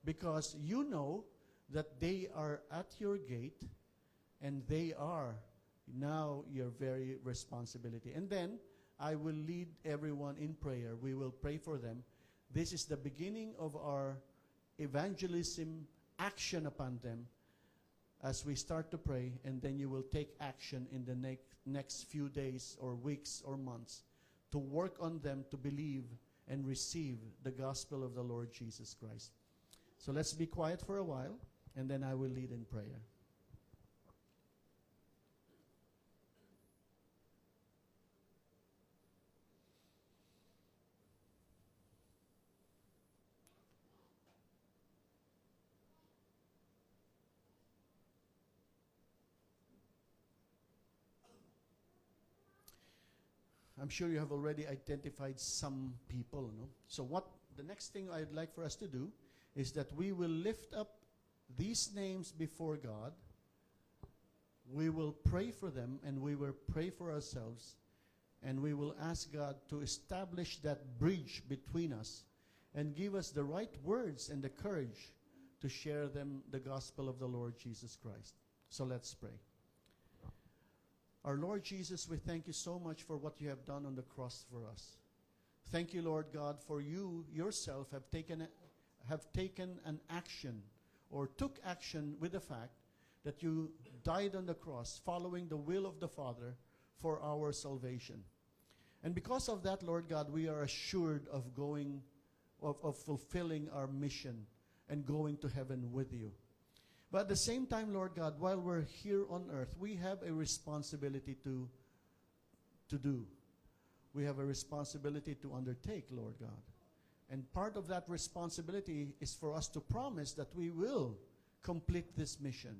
because you know that they are at your gate and they are now your very responsibility. And then I will lead everyone in prayer. We will pray for them. This is the beginning of our evangelism action upon them as we start to pray, and then you will take action in the next few days or weeks or months to work on them to believe and receive the gospel of the Lord Jesus Christ. So let's be quiet for a while, and then I will lead in prayer. I'm sure you have already identified some people, no? So the next thing I'd like for us to do is that we will lift up these names before God. We will pray for them, and we will pray for ourselves, and we will ask God to establish that bridge between us and give us the right words and the courage to share them the gospel of the Lord Jesus Christ. So let's pray. Our Lord Jesus, we thank you so much for what you have done on the cross for us. Thank you, Lord God, for you yourself have taken an action, or took action with the fact that you died on the cross following the will of the Father for our salvation. And because of that, Lord God, we are assured of fulfilling our mission and going to heaven with you. But at the same time, Lord God, while we're here on earth, we have a responsibility to do. We have a responsibility to undertake, Lord God. And part of that responsibility is for us to promise that we will complete this mission.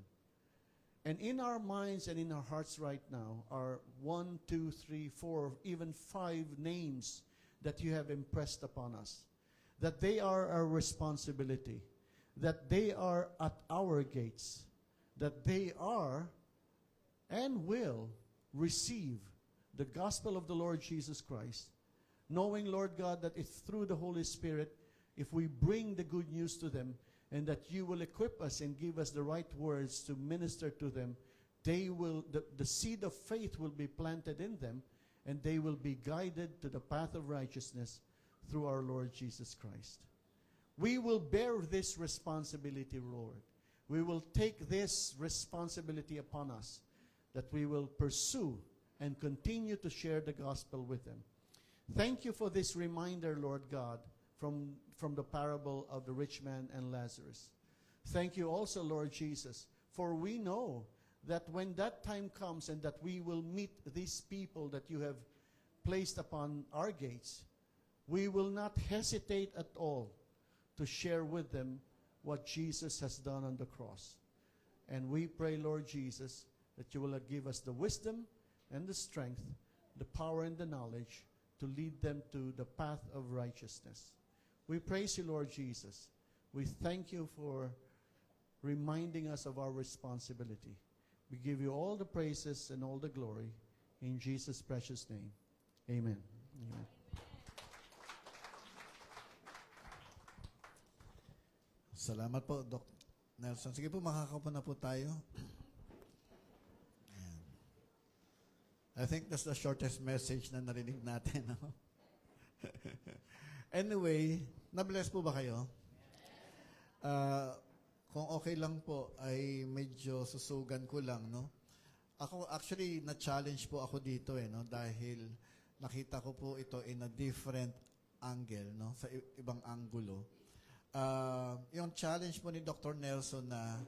And in our minds and in our hearts right now are 1, 2, 3, 4, even 5 names that you have impressed upon us. That they are our responsibility. That they are at our gates, that they are and will receive the gospel of the Lord Jesus Christ, knowing, Lord God, that it's through the Holy Spirit, if we bring the good news to them, and that you will equip us and give us the right words to minister to them, the seed of faith will be planted in them, and they will be guided to the path of righteousness through our Lord Jesus Christ. We will bear this responsibility, Lord. We will take this responsibility upon us, that we will pursue and continue to share the gospel with them. Thank you for this reminder, Lord God, from the parable of the rich man and Lazarus. Thank you also, Lord Jesus, for we know that when that time comes and that we will meet these people that you have placed upon our gates, we will not hesitate at all to share with them what Jesus has done on the cross. And we pray, Lord Jesus, that you will give us the wisdom and the strength, the power and the knowledge to lead them to the path of righteousness. We praise you, Lord Jesus. We thank you for reminding us of our responsibility. We give you all the praises and all the glory in Jesus' precious name. Amen. Amen. Salamat po, Doc Nelson. Sige po, makakaupo na po tayo. Ayan. I think that's the shortest message na narinig natin. No? Anyway, na-bless po ba kayo? kung okay lang po, ay medyo susugan ko lang, no? Ako, actually, na-challenge po ako dito, no? Dahil nakita ko po ito in a different angle, no? Sa ibang anggulo. Yung challenge po ni Dr. Nelson na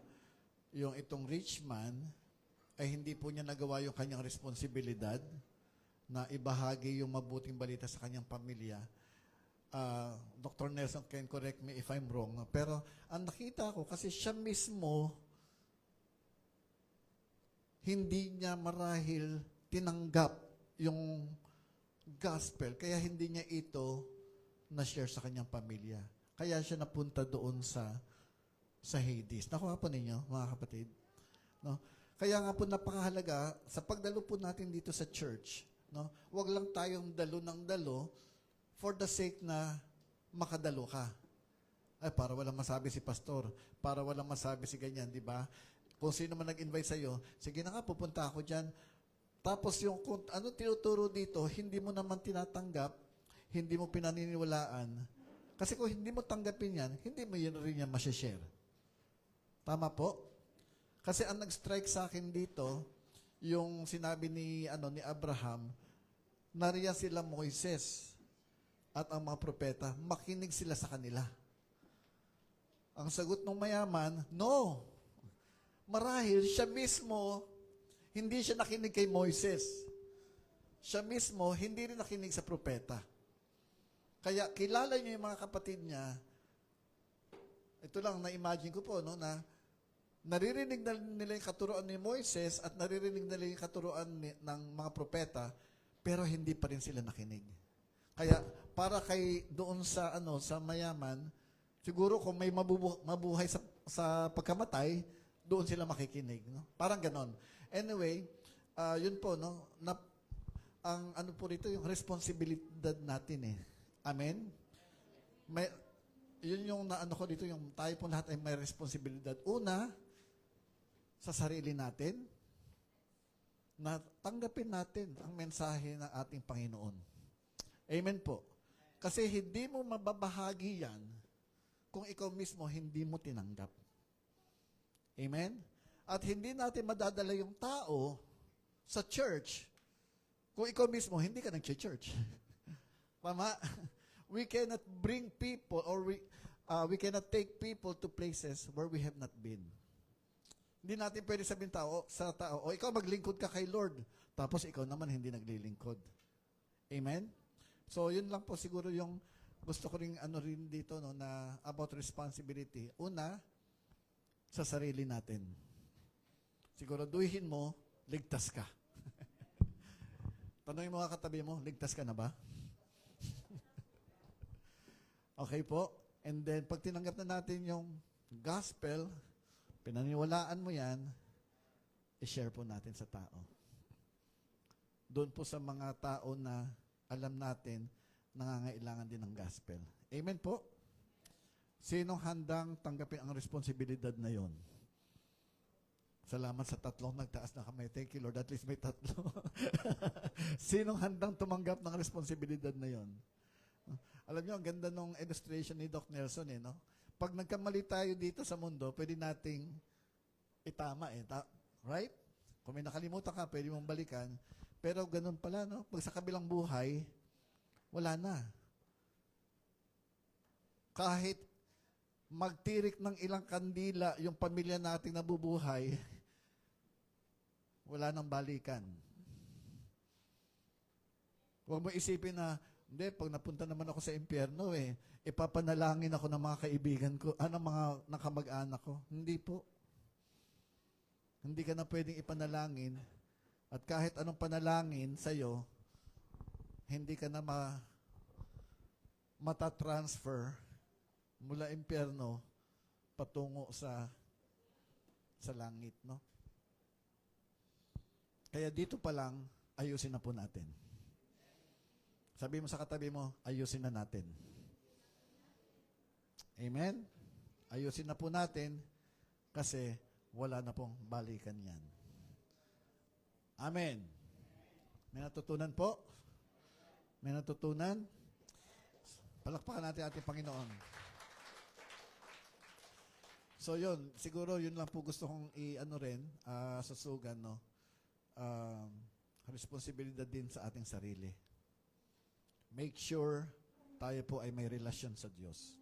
yung itong rich man ay hindi po niya nagawa yung kanyang responsibilidad na ibahagi yung mabuting balita sa kanyang pamilya. Dr. Nelson can correct me if I'm wrong. Pero ang nakita ko, kasi siya mismo, hindi niya marahil tinanggap yung gospel, kaya hindi niya ito na-share sa kanyang pamilya. Kaya siya napunta doon sa Hades. Nakuha po ninyo, mga kapatid? No? Kaya nga po napakahalaga, sa pagdalo po natin dito sa church, no? Huwag lang tayong dalo ng dalo for the sake na makadalo ka. Ay, para walang masabi si pastor, para walang masabi si ganyan, di ba? Kung sino man nag-invite sa'yo, sige na nga, pupunta ako dyan. Tapos yung kung ano tinuturo dito, hindi mo naman tinatanggap, hindi mo pinaniniwalaan. Kasi kung hindi mo tanggapin yan, hindi mo yun rin yan masishare. Tama po? Kasi ang nag-strike sa akin dito, yung sinabi ni Abraham, nariya sila Moises at ang mga propeta, makinig sila sa kanila. Ang sagot ng mayaman, no. Marahil siya mismo, hindi siya nakinig kay Moises. Siya mismo, hindi rin nakinig sa propeta. Kaya kilala niyo yung mga kapatid niya, ito lang, na-imagine ko po, no, na naririnig na nila yung katuroan ni Moises at naririnig nila yung katuroan ng mga propeta, pero hindi pa rin sila nakinig. Kaya, para kay doon sa, sa mayaman, siguro kung may mabuhay sa pagkamatay, doon sila makikinig, no? Parang ganon. Anyway, yun po, no? Ang ano po rito, yung responsibilidad natin eh. Amen? Yun yung naano ko dito, yung tayo po lahat ay may responsibilidad. Una, sa sarili natin, na tanggapin natin ang mensahe ng ating Panginoon. Amen po. Kasi hindi mo mababahagi yan kung ikaw mismo hindi mo tinanggap. Amen? At hindi natin madadala yung tao sa church kung ikaw mismo hindi ka nag-church. Tama? We cannot bring people or we cannot take people to places where we have not been. Hindi natin pwede sabihin sa tao, o ikaw maglingkod ka kay Lord, tapos ikaw naman hindi naglilingkod. Amen? So, yun lang po siguro yung gusto ko rin rin dito, no, na about responsibility. Una, sa sarili natin. Siguraduhin mo, ligtas ka. Tanongin mo mga katabi mo, ligtas ka na ba? Okay po? And then, pag tinanggap na natin yung gospel, pinaniwalaan mo yan, i-share po natin sa tao. Doon po sa mga tao na alam natin, nangangailangan din ng gospel. Amen po? Sinong handang tanggapin ang responsibilidad na yon? Salamat sa tatlong nagtaas na kamay. Thank you, Lord. At least may tatlo. Sinong handang tumanggap ng responsibilidad na yon? Alam niyo, ang ganda nung illustration ni Doc Nelson, no? Pag nagkamali tayo dito sa mundo, pwede nating itama, right? Kung may nakalimutan ka, pwede mong balikan. Pero ganun pala, no? Pag sa kabilang buhay, wala na. Kahit magtirik ng ilang kandila yung pamilya nating nabubuhay, wala nang balikan. Huwag mo isipin na, hindi, pag napunta naman ako sa impyerno, ipapanalangin ako ng mga kaibigan ko, mga nakamag-anak ko. Hindi po. Hindi ka na pwedeng ipanalangin, at kahit anong panalangin sa'yo, hindi ka na matatransfer mula impyerno patungo sa langit, no? Kaya dito pa lang, ayusin na po natin. Sabi mo sa katabi mo, ayusin na natin. Amen? Ayusin na po natin kasi wala na pong balikan yan. Amen. May natutunan po? May natutunan? Palakpakan natin ating Panginoon. So yun, siguro yun lang po gusto kong i-ano rin, susugan, no? Responsibilidad din sa ating sarili. Make sure tayo po ay may relasyon sa Diyos.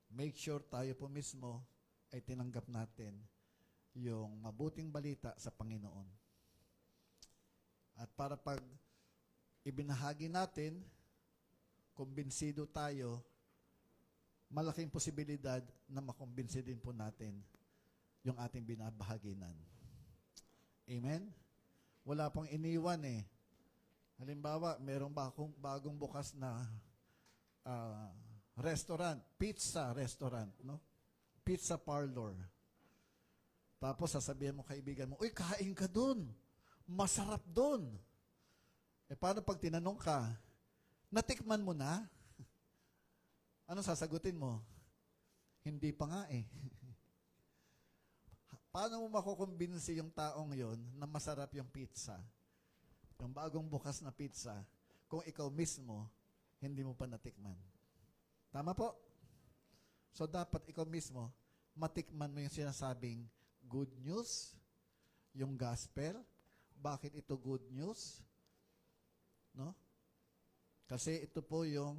Make sure tayo po mismo ay tinanggap natin yung mabuting balita sa Panginoon. At para pag ibinahagi natin, kumbinsido tayo, malaking posibilidad na makumbinsi din po natin yung ating binabahaginan. Amen? Wala pong iniwan eh. Halimbawa, meron ba akong bagong bukas na restaurant, pizza restaurant, no? Pizza parlor. Tapos sasabihin mo kaibigan mo, uy, kain ka dun. Masarap dun. Eh, paano pag tinanong ka, natikman mo na? Ano sasagutin mo? Hindi pa nga eh. Paano mo makukumbinsi yung taong yon na masarap yung pizza? Yung bagong bukas na pizza, kung ikaw mismo, hindi mo pa natikman. Tama po? So, dapat ikaw mismo, matikman mo yung sinasabing good news, yung gospel. Bakit ito good news? No? Kasi ito po yung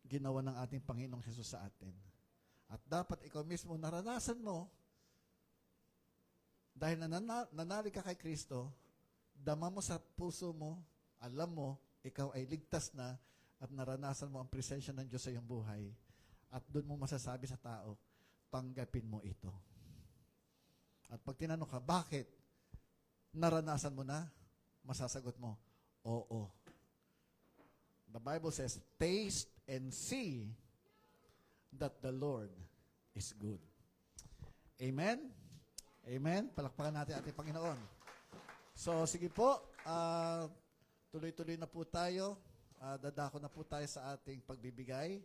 ginawa ng ating Panginoong Hesus sa atin. At dapat ikaw mismo naranasan mo, dahil nanalig ka kay Kristo, dama mo sa puso mo, alam mo, ikaw ay ligtas na at naranasan mo ang presensya ng Diyos sa iyong buhay. At doon mo masasabi sa tao, tanggapin mo ito. At pag tinanong ka, bakit? Naranasan mo na? Masasagot mo, oo. The Bible says, taste and see that the Lord is good. Amen? Amen? Palakpakan natin ating Panginoon. So, sige po, tuloy-tuloy na po tayo. Dadako na po tayo sa ating pagbibigay.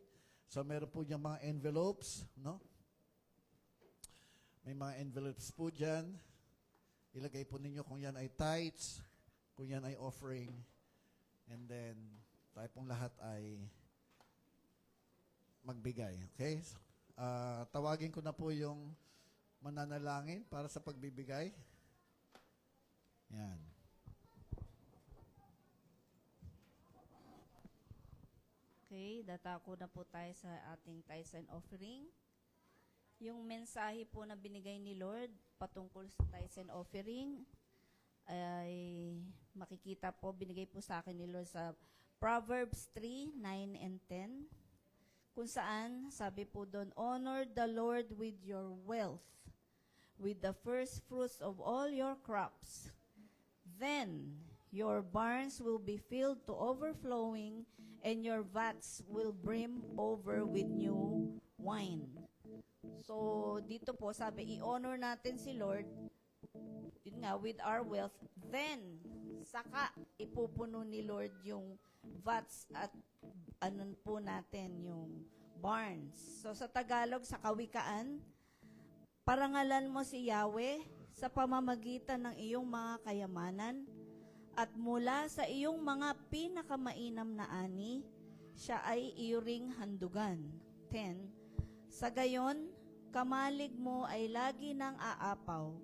So, meron po niyang mga envelopes, no? May mga envelopes po dyan. Ilagay po ninyo kung yan ay tithes, kung yan ay offering. And then, tayo pong lahat ay magbigay. Okay? Tawagin ko na po yung mananalangin para sa pagbibigay. Yan. Okay, datako na po tayo sa ating tithes and offering. Yung mensahe po na binigay ni Lord patungkol sa tithes and offering ay makikita po, binigay po sa akin ni Lord sa Proverbs 3, 9 and 10. Kung saan, sabi po doon, honor the Lord with your wealth, with the first fruits of all your crops. Then your barns will be filled to overflowing, and your vats will brim over with new wine. So, dito po, sabi, i-honor natin si Lord, yun nga, with our wealth. Then, saka, ipupuno ni Lord yung vats at anon po natin, yung barns. So, sa Tagalog, sa Kawikaan, parangalan mo si Yahweh sa pamamagitan ng iyong mga kayamanan at mula sa iyong mga pinakamainam na ani, siya ay iyong handugan. 10. Sa gayon, kamalig mo ay lagi nang aapaw,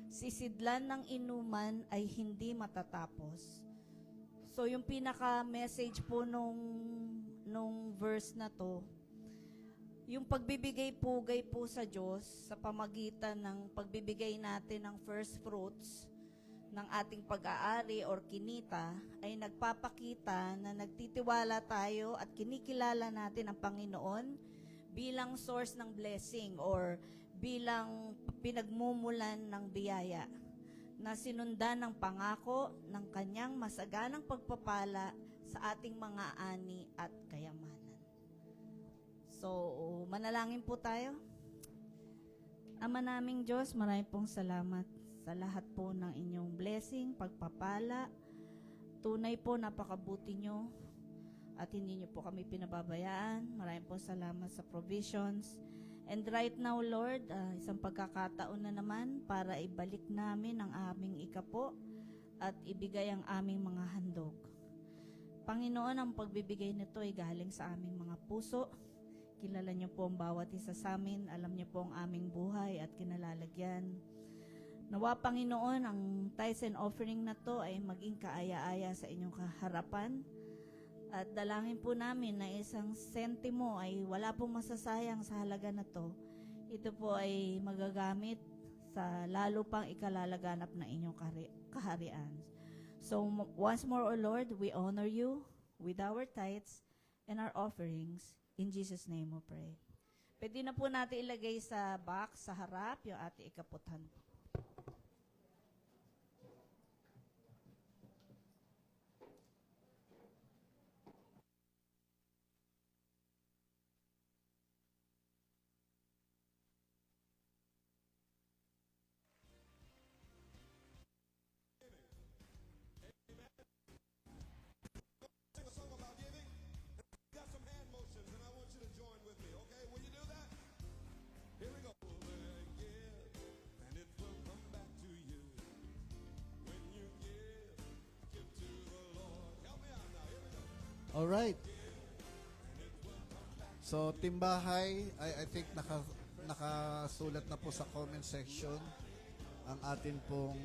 sisidlan ng inuman ay hindi matatapos. So yung pinaka-message po nung verse na to, yung pagbibigay-pugay po sa Diyos sa pamagitan ng pagbibigay natin ng first fruits ng ating pag-aari or kinita ay nagpapakita na nagtitiwala tayo at kinikilala natin ang Panginoon bilang source ng blessing or bilang pinagmumulan ng biyaya na sinundan ng pangako ng kanyang masaganang pagpapala sa ating mga ani at kayamanan. So, manalangin po tayo. Ama naming Diyos, maraming pong salamat sa lahat po ng inyong blessing, pagpapala. Tunay po, napakabuti nyo at hindi nyo po kami pinababayaan. Maraming pong salamat sa provisions. And right now, Lord, isang pagkakataon na naman para ibalik namin ang aming ikapo at ibigay ang aming mga handog. Panginoon, ang pagbibigay nito ay galing sa aming mga puso. Kilala niyo po ang bawat isa sa amin. Alam niyo po ang aming buhay at kinalalagyan. Nawa, Panginoon, ang tithes and offering na to ay maging kaaya-aya sa inyong harapan. At dalangin po namin na isang sentimo ay wala pong masasayang sa halaga na to. Ito po ay magagamit sa lalo pang ikalalaganap na inyong kaharian. So once more, O Lord, we honor you with our tithes and our offerings. In Jesus' name we pray. Pwede na po natin ilagay sa box sa harap yung ating ikaputhan. Sing a song about giving. Got some hand motions, and I want you to join with me, okay? Will you do that? Here we go. Give, and it will come back to you. When you give to the Lord. Help me out now. Here we go. Alright. So, Timbahay, I think nakasulat na po sa comment section ang atin pong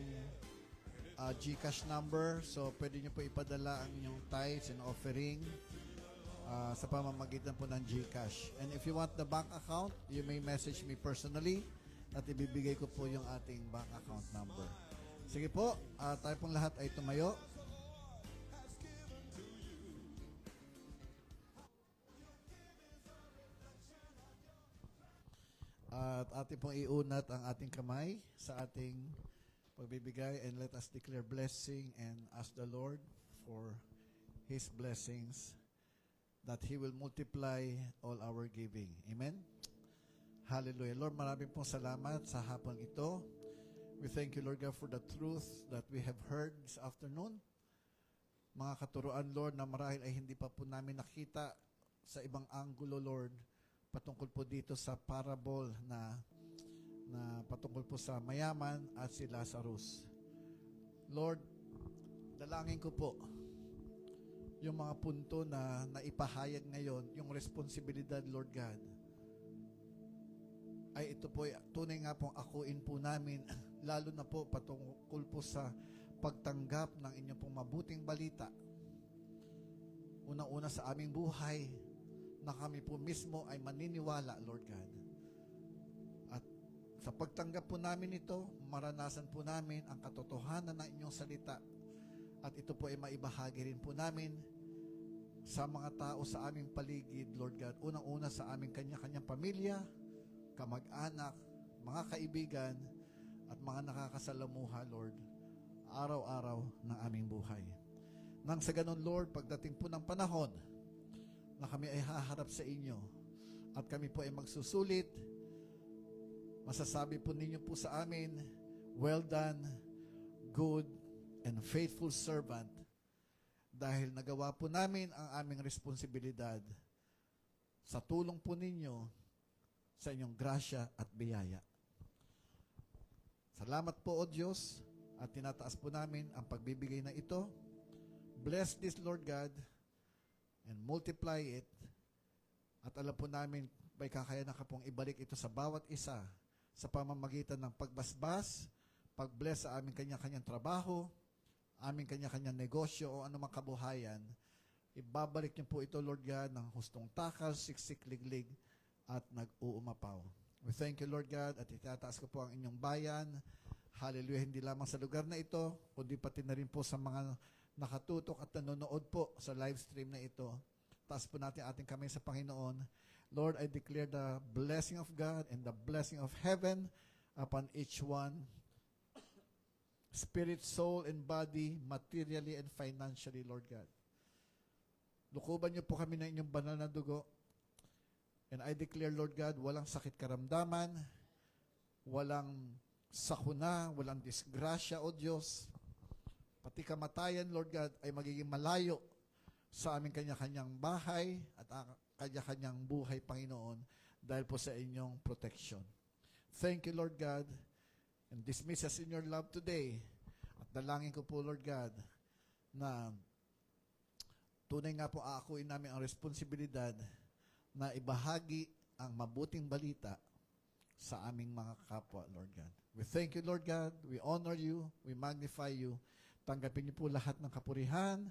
GCash number. So, pwede nyo po ipadala ang inyong tithes and offering sa pamamagitan po ng GCash. And if you want the bank account, you may message me personally at ibibigay ko po yung ating bank account number. Sige po, tayo pong lahat ay tumayo. At ating pong iunat ang ating kamay sa ating pagbibigay, and let us declare blessing and ask the Lord for His blessings, that He will multiply all our giving. Amen? Hallelujah. Lord, maraming pong salamat sa hapon ito. We thank you, Lord God, for the truth that we have heard this afternoon. Mga katuruan, Lord, na marahil ay hindi pa po namin nakita sa ibang anggulo, Lord, patungkol po dito sa parable na patungkol po sa mayaman at si Lazarus. Lord, dalangin ko po yung mga punto na naipahayag ngayon, yung responsibilidad, Lord God, ay ito po, tunay nga pong akuin po namin, lalo na po patungkol po sa pagtanggap ng inyong pong mabuting balita. Unang-una sa aming buhay, na kami po mismo ay maniniwala, Lord God. At sa pagtanggap po namin ito, maranasan po namin ang katotohanan ng inyong salita. At ito po ay maibahagi rin po namin sa mga tao sa aming paligid, Lord God. Unang-una sa aming kanya-kanyang pamilya, kamag-anak, mga kaibigan, at mga nakakasalamuha, Lord, araw-araw ng aming buhay. Nang sa ganun, Lord, pagdating po ng panahon na kami ay haharap sa inyo at kami po ay magsusulit, masasabi po ninyo po sa amin, well done, good and faithful servant, dahil nagawa po namin ang aming responsibilidad sa tulong po ninyo sa inyong grasya at biyaya. Salamat po, O Diyos, at tinataas po namin ang pagbibigay na ito. Bless this, Lord God, and multiply it. At alam po namin, may kakayanan ka pong ibalik ito sa bawat isa sa pamamagitan ng pagbasbas, pag-bless sa aming kanya-kanyang trabaho, aming kanya-kanyang negosyo o anumang kabuhayan. Ibabalik niyo po ito, Lord God, ng hustong takal, siksik, liglig, at nag-uumapaw. We thank you, Lord God, at itataas ko po ang inyong bayan. Hallelujah, hindi lamang sa lugar na ito, kundi pati na rin po sa mga nakatutok at nanonood po sa live stream na ito. Taas po natin ating kamay sa Panginoon. Lord, I declare the blessing of God and the blessing of heaven upon each one, spirit, soul, and body, materially and financially, Lord God. Lukuban niyo po kami ng inyong banal na dugo. And I declare, Lord God, walang sakit karamdaman, walang sakuna, walang disgrasya, O Diyos. Pati kamatayan, Lord God, ay magiging malayo sa aming kanya-kanyang bahay at kanya-kanyang buhay, Panginoon, dahil po sa inyong protection. Thank you, Lord God, and dismiss us in your love today. At dalangin ko po, Lord God, na tunay nga po aakuin namin ang responsibilidad na ibahagi ang mabuting balita sa aming mga kapwa, Lord God. We thank you, Lord God. We honor you. We magnify you. Tanggapin niyo po lahat ng kapurihan,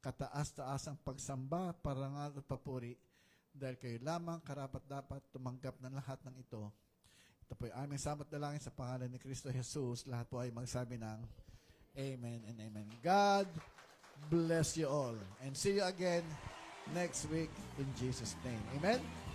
kataas-taasang pagsamba, parangal at papuri, dahil kayo lamang karapat-dapat tumanggap ng lahat ng ito. Ito po ay aming samot dalangin sa pangalan ni Kristo Jesus. Lahat po ay magsabi ng Amen and Amen. God bless you all. And see you again next week in Jesus' name. Amen?